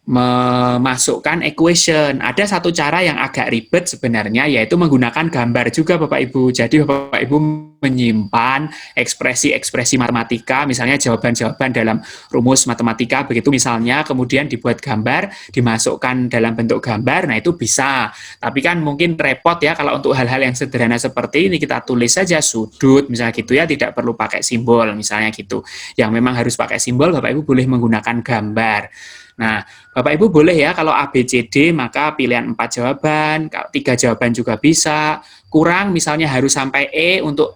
memasukkan equation. Ada satu cara yang agak ribet sebenarnya, yaitu menggunakan gambar juga Bapak Ibu. Jadi Bapak Ibu menyimpan ekspresi-ekspresi matematika, misalnya jawaban-jawaban dalam rumus matematika, begitu misalnya, kemudian dibuat gambar, dimasukkan dalam bentuk gambar, nah itu bisa. Tapi kan mungkin repot ya, kalau untuk hal-hal yang sederhana seperti ini, kita tulis saja sudut, misalnya gitu ya, tidak perlu pakai simbol, misalnya gitu. Yang memang harus pakai simbol, Bapak Ibu boleh menggunakan gambar. Nah, Bapak Ibu boleh ya kalau ABCD maka pilihan 4 jawaban, 3 jawaban juga bisa. Kurang misalnya harus sampai E untuk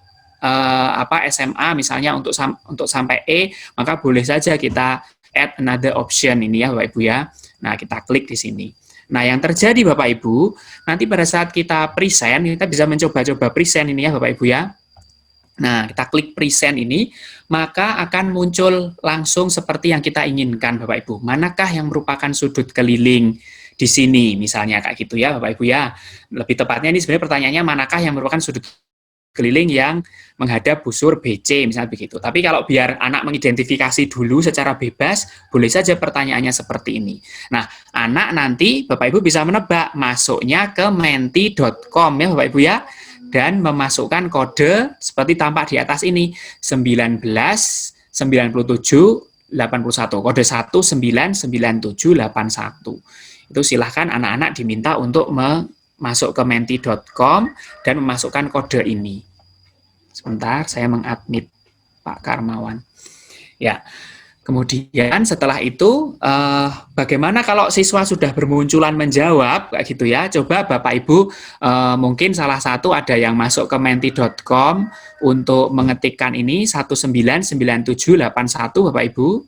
SMA misalnya untuk sampai E, maka boleh saja kita add another option ini ya Bapak Ibu ya. Nah, kita klik di sini. Nah, yang terjadi Bapak Ibu, nanti pada saat kita present, kita bisa mencoba-coba present ini ya Bapak Ibu ya. Nah, kita klik present ini, maka akan muncul langsung seperti yang kita inginkan, Bapak Ibu. Manakah yang merupakan sudut keliling di sini, misalnya kayak gitu ya, Bapak Ibu ya. Lebih tepatnya ini sebenarnya pertanyaannya, manakah yang merupakan sudut keliling yang menghadap busur BC, misalnya begitu. Tapi kalau biar anak mengidentifikasi dulu secara bebas, boleh saja pertanyaannya seperti ini. Nah, anak nanti, Bapak Ibu bisa menebak, masuknya ke menti.com ya, Bapak Ibu ya. Dan memasukkan kode seperti tampak di atas ini 19 97 81 kode 199781. Itu silahkan anak-anak diminta untuk masuk ke menti.com dan memasukkan kode ini. Sebentar, saya mengadmit Pak Karmawan. Ya. Kemudian setelah itu, bagaimana kalau siswa sudah bermunculan menjawab, kayak gitu ya, coba Bapak Ibu, mungkin salah satu ada yang masuk ke menti.com untuk mengetikkan ini, 199781 Bapak Ibu,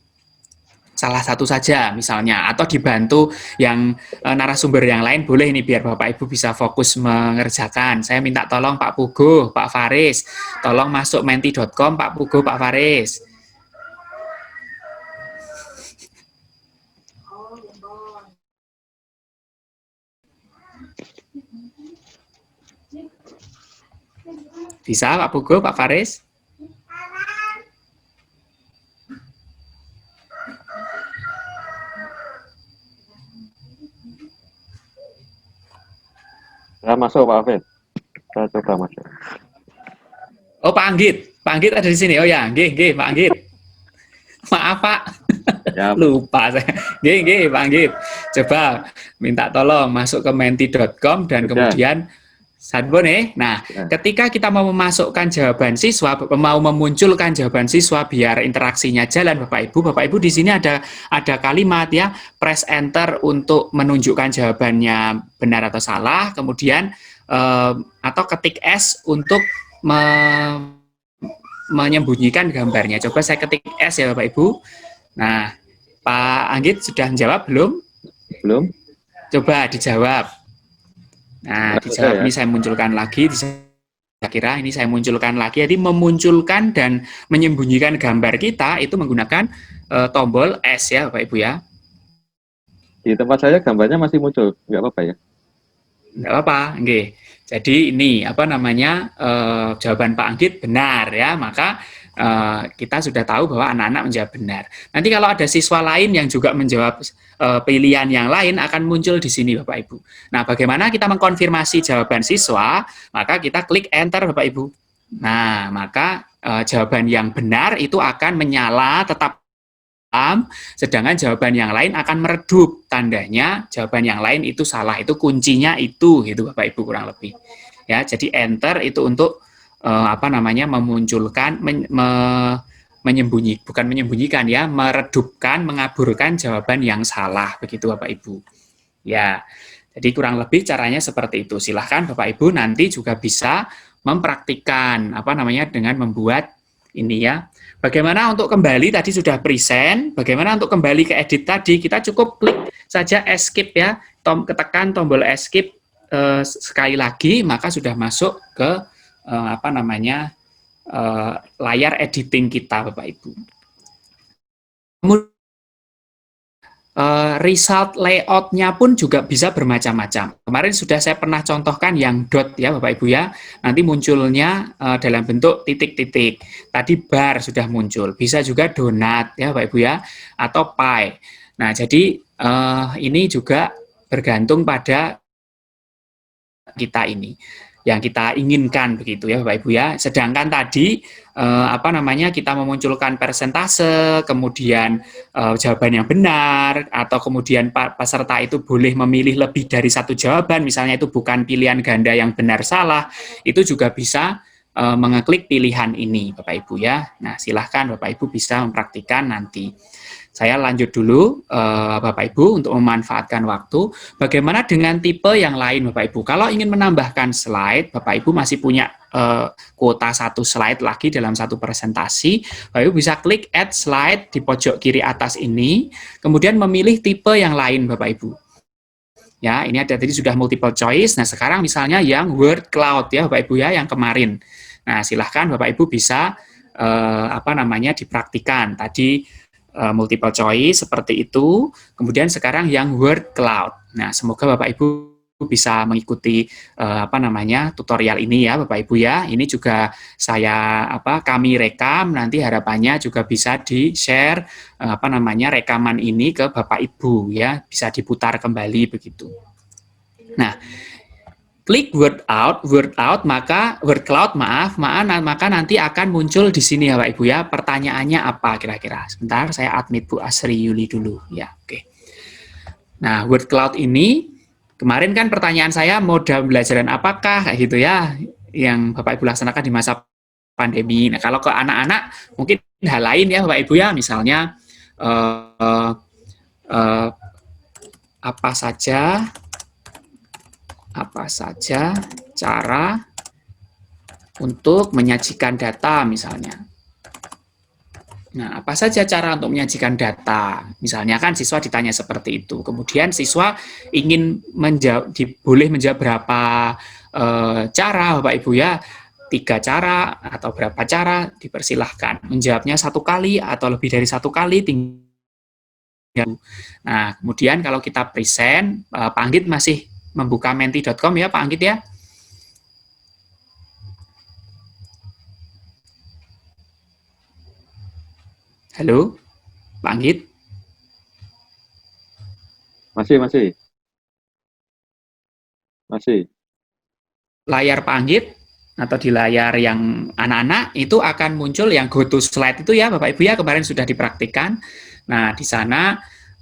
salah satu saja misalnya, atau dibantu yang narasumber yang lain, boleh ini biar Bapak Ibu bisa fokus mengerjakan. Saya minta tolong Pak Pugo, Pak Faris, tolong masuk menti.com Pak Pugo, Pak Faris. Bisa Pak Pugo, Pak Faris? Saya masuk Pak Afid. Saya coba masuk. Oh Pak Anggit ada di sini. Oh ya, nggih Pak Anggit. Maaf Pak. Ya. Lupa saya. Nggih Pak Anggit. Coba minta tolong masuk ke menti.com dan kemudian Sadbone. Nah, ketika kita mau memasukkan jawaban siswa, mau memunculkan jawaban siswa biar interaksinya jalan, Bapak Ibu di sini ada kalimat ya, press enter untuk menunjukkan jawabannya benar atau salah, kemudian atau ketik S untuk menyembunyikan gambarnya. Coba saya ketik S ya Bapak Ibu. Nah, Pak Anggit sudah menjawab belum? Belum. Coba dijawab. Nah, dijawab ini saya munculkan lagi, saya kira ini saya munculkan lagi, jadi memunculkan dan menyembunyikan gambar kita itu menggunakan tombol S ya Bapak Ibu ya. Di tempat saya gambarnya masih muncul, nggak apa-apa ya? Nggak apa-apa, nggih. Jadi ini jawaban Pak Anggit benar ya, maka kita sudah tahu bahwa anak-anak menjawab benar. Nanti kalau ada siswa lain yang juga menjawab pilihan yang lain akan muncul di sini Bapak Ibu. Nah, bagaimana kita mengkonfirmasi jawaban siswa? Maka kita klik enter Bapak Ibu. Nah, maka jawaban yang benar itu akan menyala tetap sedangkan jawaban yang lain akan meredup. Tandanya jawaban yang lain itu salah, itu kuncinya itu, gitu Bapak Ibu kurang lebih. Ya, jadi enter itu untuk memunculkan, bukan menyembunyikan ya, meredupkan, mengaburkan jawaban yang salah, begitu Bapak Ibu. Ya, jadi kurang lebih caranya seperti itu. Silahkan Bapak Ibu nanti juga bisa mempraktikkan dengan membuat ini ya. Bagaimana untuk kembali tadi sudah present, bagaimana untuk kembali ke edit tadi, kita cukup klik saja escape ya, ketekan tombol escape sekali lagi, maka sudah masuk ke layar editing kita Bapak Ibu. Kemudian result layout-nya pun juga bisa bermacam-macam. Kemarin sudah saya pernah contohkan yang dot ya Bapak Ibu ya. Nanti munculnya dalam bentuk titik-titik. Tadi bar sudah muncul. Bisa juga donat ya Bapak Ibu ya, atau pie. Nah, jadi ini juga bergantung pada kita ini yang kita inginkan begitu ya Bapak Ibu ya. Sedangkan tadi kita memunculkan persentase, kemudian jawaban yang benar, atau kemudian peserta itu boleh memilih lebih dari satu jawaban, misalnya itu bukan pilihan ganda yang benar salah, itu juga bisa mengeklik pilihan ini Bapak Ibu ya. Nah, silahkan Bapak Ibu bisa mempraktikkan nanti. Saya lanjut dulu Bapak Ibu untuk memanfaatkan waktu. Bagaimana dengan tipe yang lain Bapak Ibu? Kalau ingin menambahkan slide, Bapak Ibu masih punya kuota satu slide lagi dalam satu presentasi. Bapak Ibu bisa klik add slide di pojok kiri atas ini, kemudian memilih tipe yang lain Bapak Ibu. Ya, ini ada tadi sudah multiple choice. Nah, sekarang misalnya yang word cloud ya Bapak Ibu ya, yang kemarin. Nah, silahkan Bapak Ibu bisa dipraktikan. Tadi multiple choice seperti itu, kemudian sekarang yang word cloud. Nah, semoga Bapak Ibu bisa mengikuti tutorial ini ya Bapak Ibu ya. Ini juga kami rekam, nanti harapannya juga bisa di-share rekaman ini ke Bapak Ibu ya, bisa diputar kembali begitu. Nah, klik word cloud, maka nanti akan muncul di sini ya Bapak Ibu ya. Pertanyaannya apa kira-kira? Sebentar, saya admit Bu Asri Yuli dulu ya. Oke. Nah, word cloud ini kemarin kan pertanyaan saya moda pembelajaran apakah kayak gitu ya, yang Bapak Ibu laksanakan di masa pandemi. Nah, kalau ke anak-anak mungkin hal lain ya Bapak Ibu ya, misalnya apa saja cara untuk menyajikan data misalnya. Nah, apa saja cara untuk menyajikan data? Misalnya kan siswa ditanya seperti itu. Kemudian siswa ingin boleh menjawab berapa cara Bapak Ibu ya, 3 cara atau berapa cara, dipersilahkan. Menjawabnya 1 kali atau lebih dari 1 kali tinggal. Nah, kemudian kalau kita present, Pak Anggit masih membuka menti.com ya Pak Anggit ya. Halo, Pak Anggit. Masih. Layar Pak Anggit atau di layar yang anak-anak itu akan muncul yang go to slide itu ya Bapak Ibu ya, kemarin sudah dipraktikkan. Nah, di sana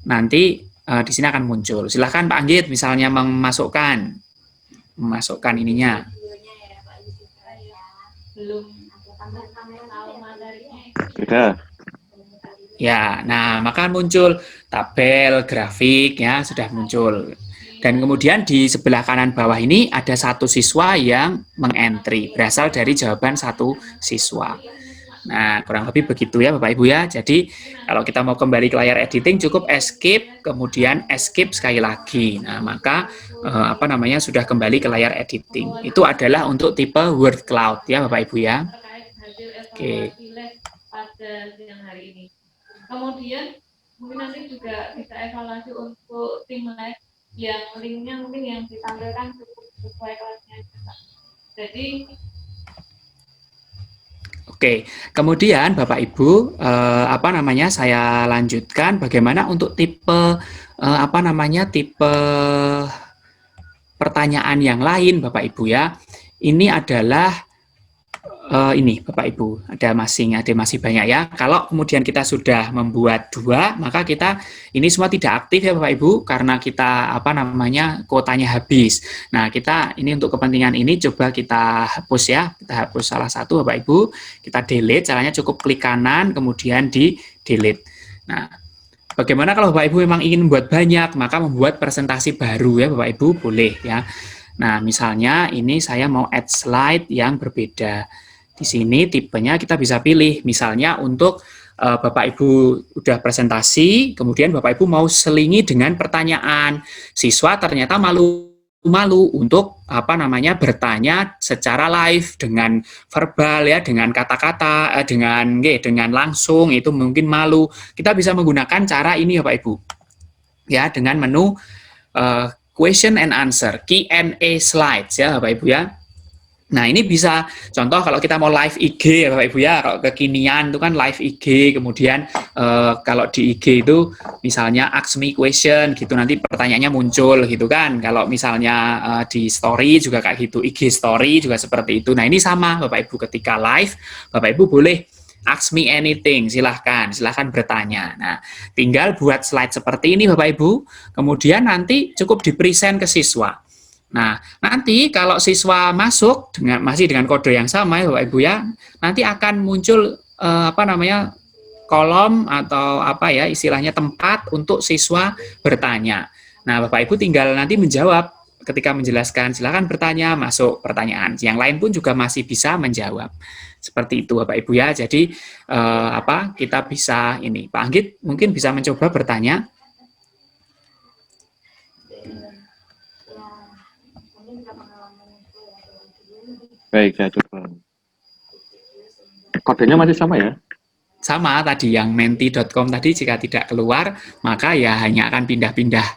nanti di sini akan muncul. Silahkan Pak Anggit misalnya memasukkan ininya. Sudah. Ya, nah maka muncul tabel, grafik ya sudah muncul. Dan kemudian di sebelah kanan bawah ini ada 1 siswa yang mengentry, berasal dari jawaban 1 siswa. Nah, kurang lebih begitu ya Bapak Ibu ya. Jadi, kalau kita mau kembali ke layar editing cukup escape, kemudian escape sekali lagi. Nah, maka sudah kembali ke layar editing. Itu adalah untuk tipe word cloud ya Bapak Ibu ya. Oke. Kemudian mungkin nanti juga bisa evaluasi untuk tim live yang linknya mungkin yang ditampilkan cukup sesuai kelasnya juga. Jadi Oke, kemudian Bapak Ibu, saya lanjutkan bagaimana untuk tipe tipe pertanyaan yang lain Bapak Ibu ya. Ini adalah ini Bapak Ibu, ada masih banyak ya. Kalau kemudian kita sudah membuat 2, maka kita ini semua tidak aktif ya Bapak Ibu, karena kita kuotanya habis. Nah, kita ini untuk kepentingan ini coba kita hapus ya. Kita hapus salah satu Bapak Ibu, kita delete, caranya cukup klik kanan kemudian di delete. Nah, bagaimana kalau Bapak Ibu memang ingin membuat banyak, maka membuat presentasi baru ya Bapak Ibu, boleh ya. Nah, misalnya ini saya mau add slide yang berbeda. Di sini tipenya kita bisa pilih, misalnya untuk Bapak Ibu udah presentasi, kemudian Bapak Ibu mau selingi dengan pertanyaan. Siswa ternyata malu untuk bertanya secara live dengan verbal ya, dengan kata-kata, dengan langsung, itu mungkin malu. Kita bisa menggunakan cara ini Bapak Ibu. Ya, dengan menu question and answer, Q&A slides ya Bapak Ibu ya. Nah, ini bisa contoh kalau kita mau live IG ya Bapak Ibu ya, kalau kekinian itu kan live IG, kemudian kalau di IG itu misalnya ask me question gitu, nanti pertanyaannya muncul gitu kan. Kalau misalnya di story juga kayak gitu, IG story juga seperti itu. Nah, ini sama Bapak Ibu, ketika live Bapak Ibu boleh ask me anything, silahkan bertanya. Nah, tinggal buat slide seperti ini Bapak Ibu, kemudian nanti cukup di-present ke siswa. Nah, nanti kalau siswa masuk masih dengan kode yang sama ya Bapak Ibu ya, nanti akan muncul kolom atau istilahnya tempat untuk siswa bertanya. Nah, Bapak Ibu tinggal nanti menjawab ketika menjelaskan, silakan bertanya, masuk pertanyaan. Yang lain pun juga masih bisa menjawab. Seperti itu Bapak Ibu ya. Jadi kita bisa ini, Pak Anggit mungkin bisa mencoba bertanya. Baik, saya coba. Kodenya masih sama ya? Sama tadi yang menti.com tadi, jika tidak keluar, maka ya hanya akan pindah-pindah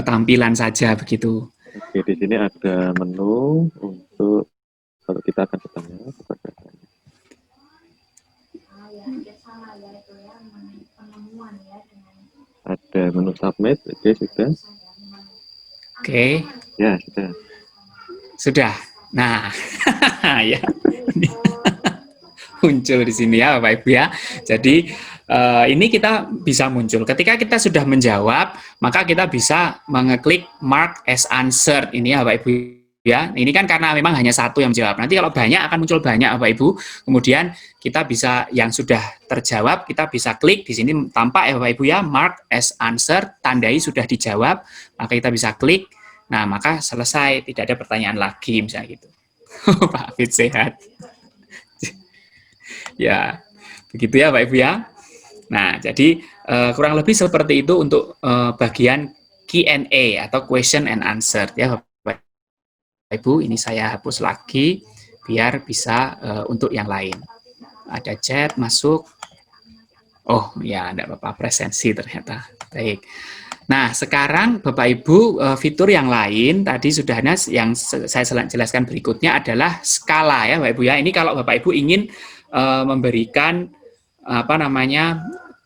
tampilan saja begitu. Oke, di sini ada menu untuk kalau kita akan bertanya kepada ada menu submit, oke sudah. Oke. Ya, sudah. Sudah. Nah, ya. Muncul di sini ya Bapak Ibu ya. Jadi ini kita bisa muncul. Ketika kita sudah menjawab, maka kita bisa mengeklik mark as answered ini ya Bapak Ibu ya. Ini kan karena memang hanya satu yang menjawab. Nanti kalau banyak akan muncul banyak Bapak Ibu. Kemudian kita bisa yang sudah terjawab, kita bisa klik di sini tampak ya Bapak Ibu ya, mark as answered, tandai sudah dijawab, maka kita bisa klik. Nah, maka selesai, tidak ada pertanyaan lagi misalnya gitu. Pak Fit sehat. Ya, begitu ya Pak Ibu ya. Nah, jadi kurang lebih seperti itu untuk bagian Q&A atau question and answer ya Bapak Ibu. Ini saya hapus lagi biar bisa untuk yang lain. Ada chat masuk. Oh ya, enggak apa-apa, presensi ternyata. Baik. Nah, sekarang Bapak Ibu, fitur yang lain tadi sudah ada, yang saya jelaskan berikutnya adalah skala ya Bapak Ibu ya. Ini kalau Bapak Ibu ingin memberikan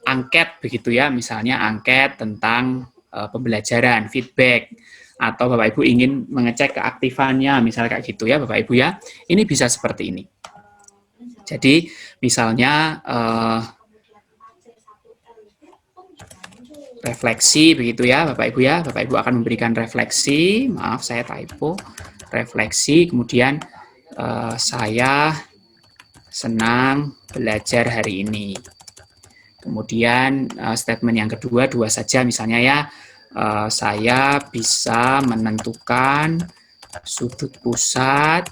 angket begitu ya, misalnya angket tentang pembelajaran, feedback, atau Bapak Ibu ingin mengecek keaktifannya, misalnya kayak gitu ya Bapak Ibu ya. Ini bisa seperti ini. Jadi misalnya refleksi begitu ya Bapak Ibu ya. Bapak Ibu akan memberikan refleksi, maaf saya typo, refleksi, kemudian saya senang belajar hari ini. Kemudian statement yang kedua, 2 saja misalnya ya, saya bisa menentukan sudut pusat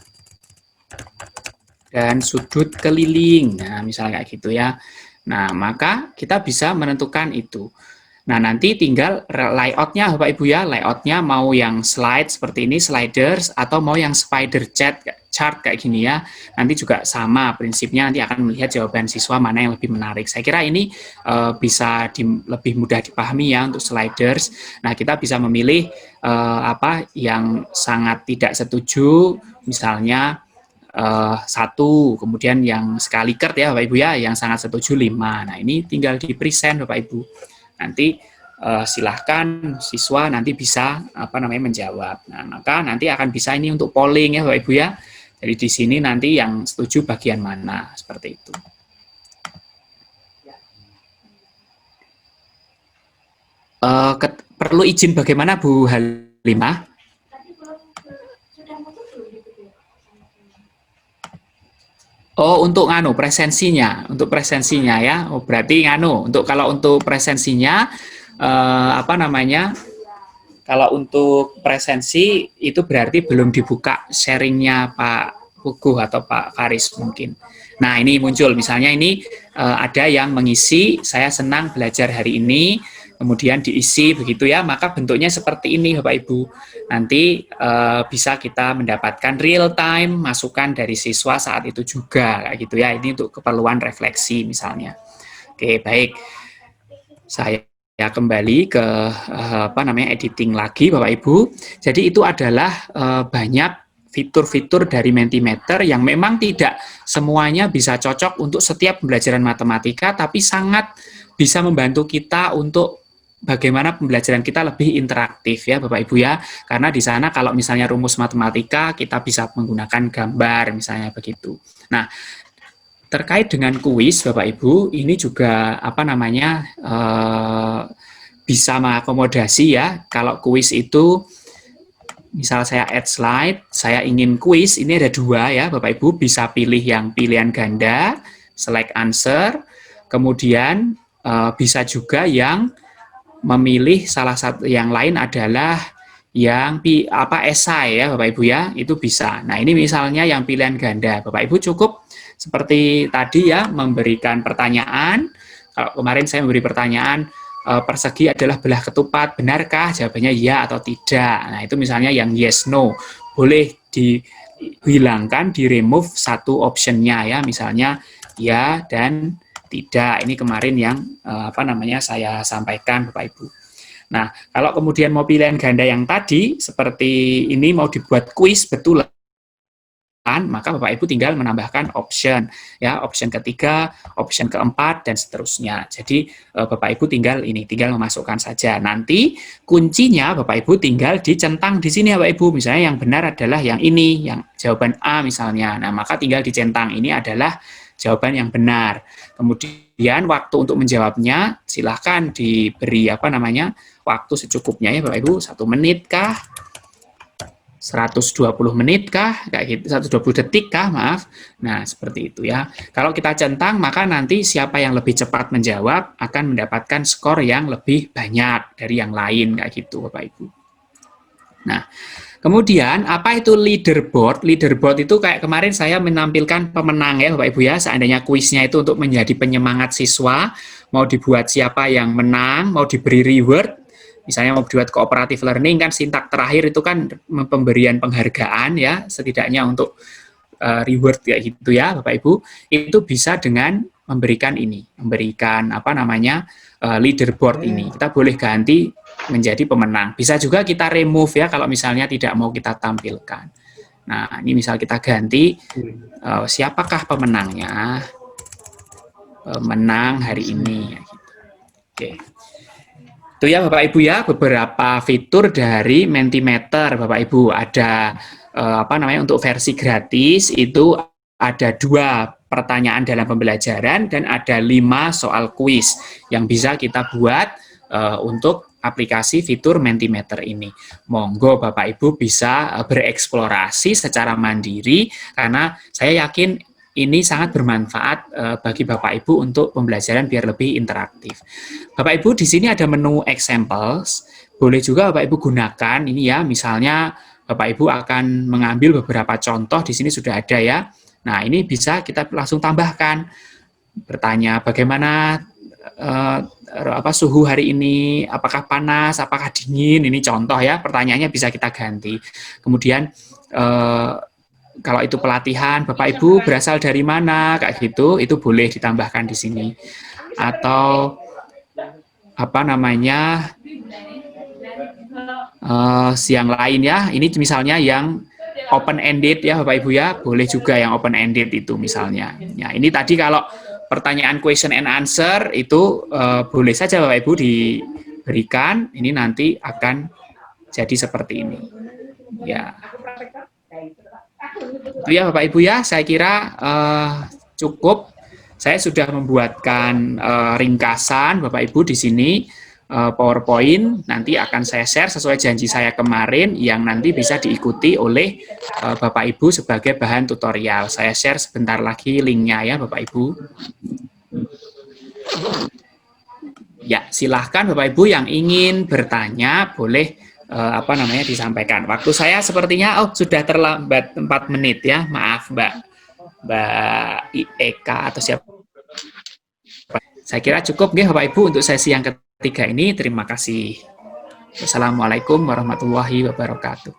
dan sudut keliling. Nah, misalnya kayak gitu ya. Nah, maka kita bisa menentukan itu. Nah, nanti tinggal layout-nya Bapak Ibu ya, layout-nya mau yang slide seperti ini, sliders, atau mau yang spider chart kayak gini ya. Nanti juga sama prinsipnya, nanti akan melihat jawaban siswa mana yang lebih menarik. Saya kira ini bisa lebih mudah dipahami ya untuk sliders. Nah, kita bisa memilih yang sangat tidak setuju, misalnya 1, kemudian yang sekali kert ya Bapak Ibu ya, yang sangat setuju 5. Nah, ini tinggal di present Bapak Ibu. Nanti silahkan siswa nanti bisa menjawab. Nah, maka nanti akan bisa ini untuk polling ya Bapak Ibu ya. Jadi di sini nanti yang setuju bagian mana, seperti itu. Perlu izin bagaimana Bu Halimah? Oh, untuk presensinya ya. Oh, berarti kalau untuk presensinya apa namanya? Kalau untuk presensi itu berarti belum dibuka sharingnya Pak Puguh atau Pak Faris mungkin. Nah, ini muncul misalnya ini ada yang mengisi, saya senang belajar hari ini, kemudian diisi begitu ya, maka bentuknya seperti ini Bapak Ibu. Nanti bisa kita mendapatkan real time masukan dari siswa saat itu juga kayak gitu ya. Ini untuk keperluan refleksi misalnya. Oke, baik. Saya kembali ke editing lagi Bapak Ibu. Jadi itu adalah banyak fitur-fitur dari Mentimeter yang memang tidak semuanya bisa cocok untuk setiap pembelajaran matematika, tapi sangat bisa membantu kita untuk bagaimana pembelajaran kita lebih interaktif ya Bapak Ibu ya. Karena di sana kalau misalnya rumus matematika kita bisa menggunakan gambar misalnya begitu. Nah, terkait dengan kuis Bapak Ibu, ini juga bisa mengakomodasi ya. Kalau kuis itu, misal saya add slide, saya ingin kuis, ini ada 2 ya Bapak Ibu, bisa pilih yang pilihan ganda, select answer, kemudian bisa juga yang memilih salah satu yang lain adalah yang esai ya Bapak Ibu ya, itu bisa. Nah, ini misalnya yang pilihan ganda, Bapak Ibu cukup seperti tadi ya, memberikan pertanyaan. Kalau kemarin saya memberi pertanyaan, persegi adalah belah ketupat, benarkah? Jawabannya ya atau tidak. Nah, itu misalnya yang yes, no. Boleh dihilangkan, di-remove satu optionnya ya, misalnya ya dan tidak. Ini kemarin yang saya sampaikan Bapak Ibu. Nah, kalau kemudian mau pilihan ganda yang tadi, seperti ini mau dibuat kuis betulan, maka Bapak Ibu tinggal menambahkan option ya, option ketiga, option keempat dan seterusnya. Jadi Bapak Ibu tinggal memasukkan saja. Nanti kuncinya Bapak Ibu tinggal dicentang di sini Bapak Ibu. Misalnya yang benar adalah yang ini, yang jawaban A misalnya. Nah, maka tinggal dicentang ini adalah jawaban yang benar. Kemudian waktu untuk menjawabnya silahkan diberi waktu secukupnya ya Bapak Ibu, 1 menit kah? 120 menit kah? Kayak gitu, 120 detik kah? Maaf. Nah, seperti itu ya. Kalau kita centang, maka nanti siapa yang lebih cepat menjawab akan mendapatkan skor yang lebih banyak dari yang lain, kayak gitu Bapak Ibu. Nah, kemudian apa itu leaderboard? Leaderboard itu kayak kemarin saya menampilkan pemenang ya Bapak Ibu ya. Seandainya kuisnya itu untuk menjadi penyemangat siswa, mau dibuat siapa yang menang, mau diberi reward. Misalnya mau dibuat cooperative learning kan sintak terakhir itu kan pemberian penghargaan ya, setidaknya untuk reward kayak gitu ya Bapak Ibu. Itu bisa dengan memberikan leaderboard ini. Kita boleh ganti menjadi pemenang. Bisa juga kita remove ya kalau misalnya tidak mau kita tampilkan. Nah, ini misal kita ganti siapakah pemenangnya? Pemenang hari ini ya gitu. Oke. Itu ya Bapak Ibu ya, beberapa fitur dari Mentimeter Bapak Ibu. Ada untuk versi gratis itu ada 2 pertanyaan dalam pembelajaran dan ada 5 soal kuis yang bisa kita buat untuk aplikasi fitur Mentimeter ini. Monggo Bapak Ibu bisa bereksplorasi secara mandiri karena saya yakin ini sangat bermanfaat bagi Bapak Ibu untuk pembelajaran biar lebih interaktif. Bapak Ibu di sini ada menu examples, boleh juga Bapak Ibu gunakan ini ya, misalnya Bapak Ibu akan mengambil beberapa contoh, di sini sudah ada ya. Nah, ini bisa kita langsung tambahkan, bertanya bagaimana suhu hari ini, apakah panas, apakah dingin, ini contoh ya, pertanyaannya bisa kita ganti. Kemudian kalau itu pelatihan, Bapak Ibu berasal dari mana, kayak gitu, itu boleh ditambahkan di sini. Atau yang lain ya, ini misalnya yang open-ended ya Bapak Ibu ya, boleh juga yang open-ended itu misalnya. Ya, ini tadi kalau pertanyaan question and answer itu boleh saja Bapak Ibu diberikan, ini nanti akan jadi seperti ini. Ya. Itu ya Bapak Ibu ya, saya kira cukup. Saya sudah membuatkan ringkasan Bapak Ibu di sini PowerPoint, nanti akan saya share sesuai janji saya kemarin yang nanti bisa diikuti oleh Bapak Ibu sebagai bahan tutorial. Saya share sebentar lagi linknya ya Bapak Ibu. Ya, silahkan Bapak Ibu yang ingin bertanya boleh disampaikan. Waktu saya sepertinya sudah terlambat 4 menit ya. Maaf Mbak Eka atau siapa. Saya kira cukup ya Bapak Ibu untuk sesi yang ketiga ini. Terima kasih. Wassalamualaikum warahmatullahi wabarakatuh.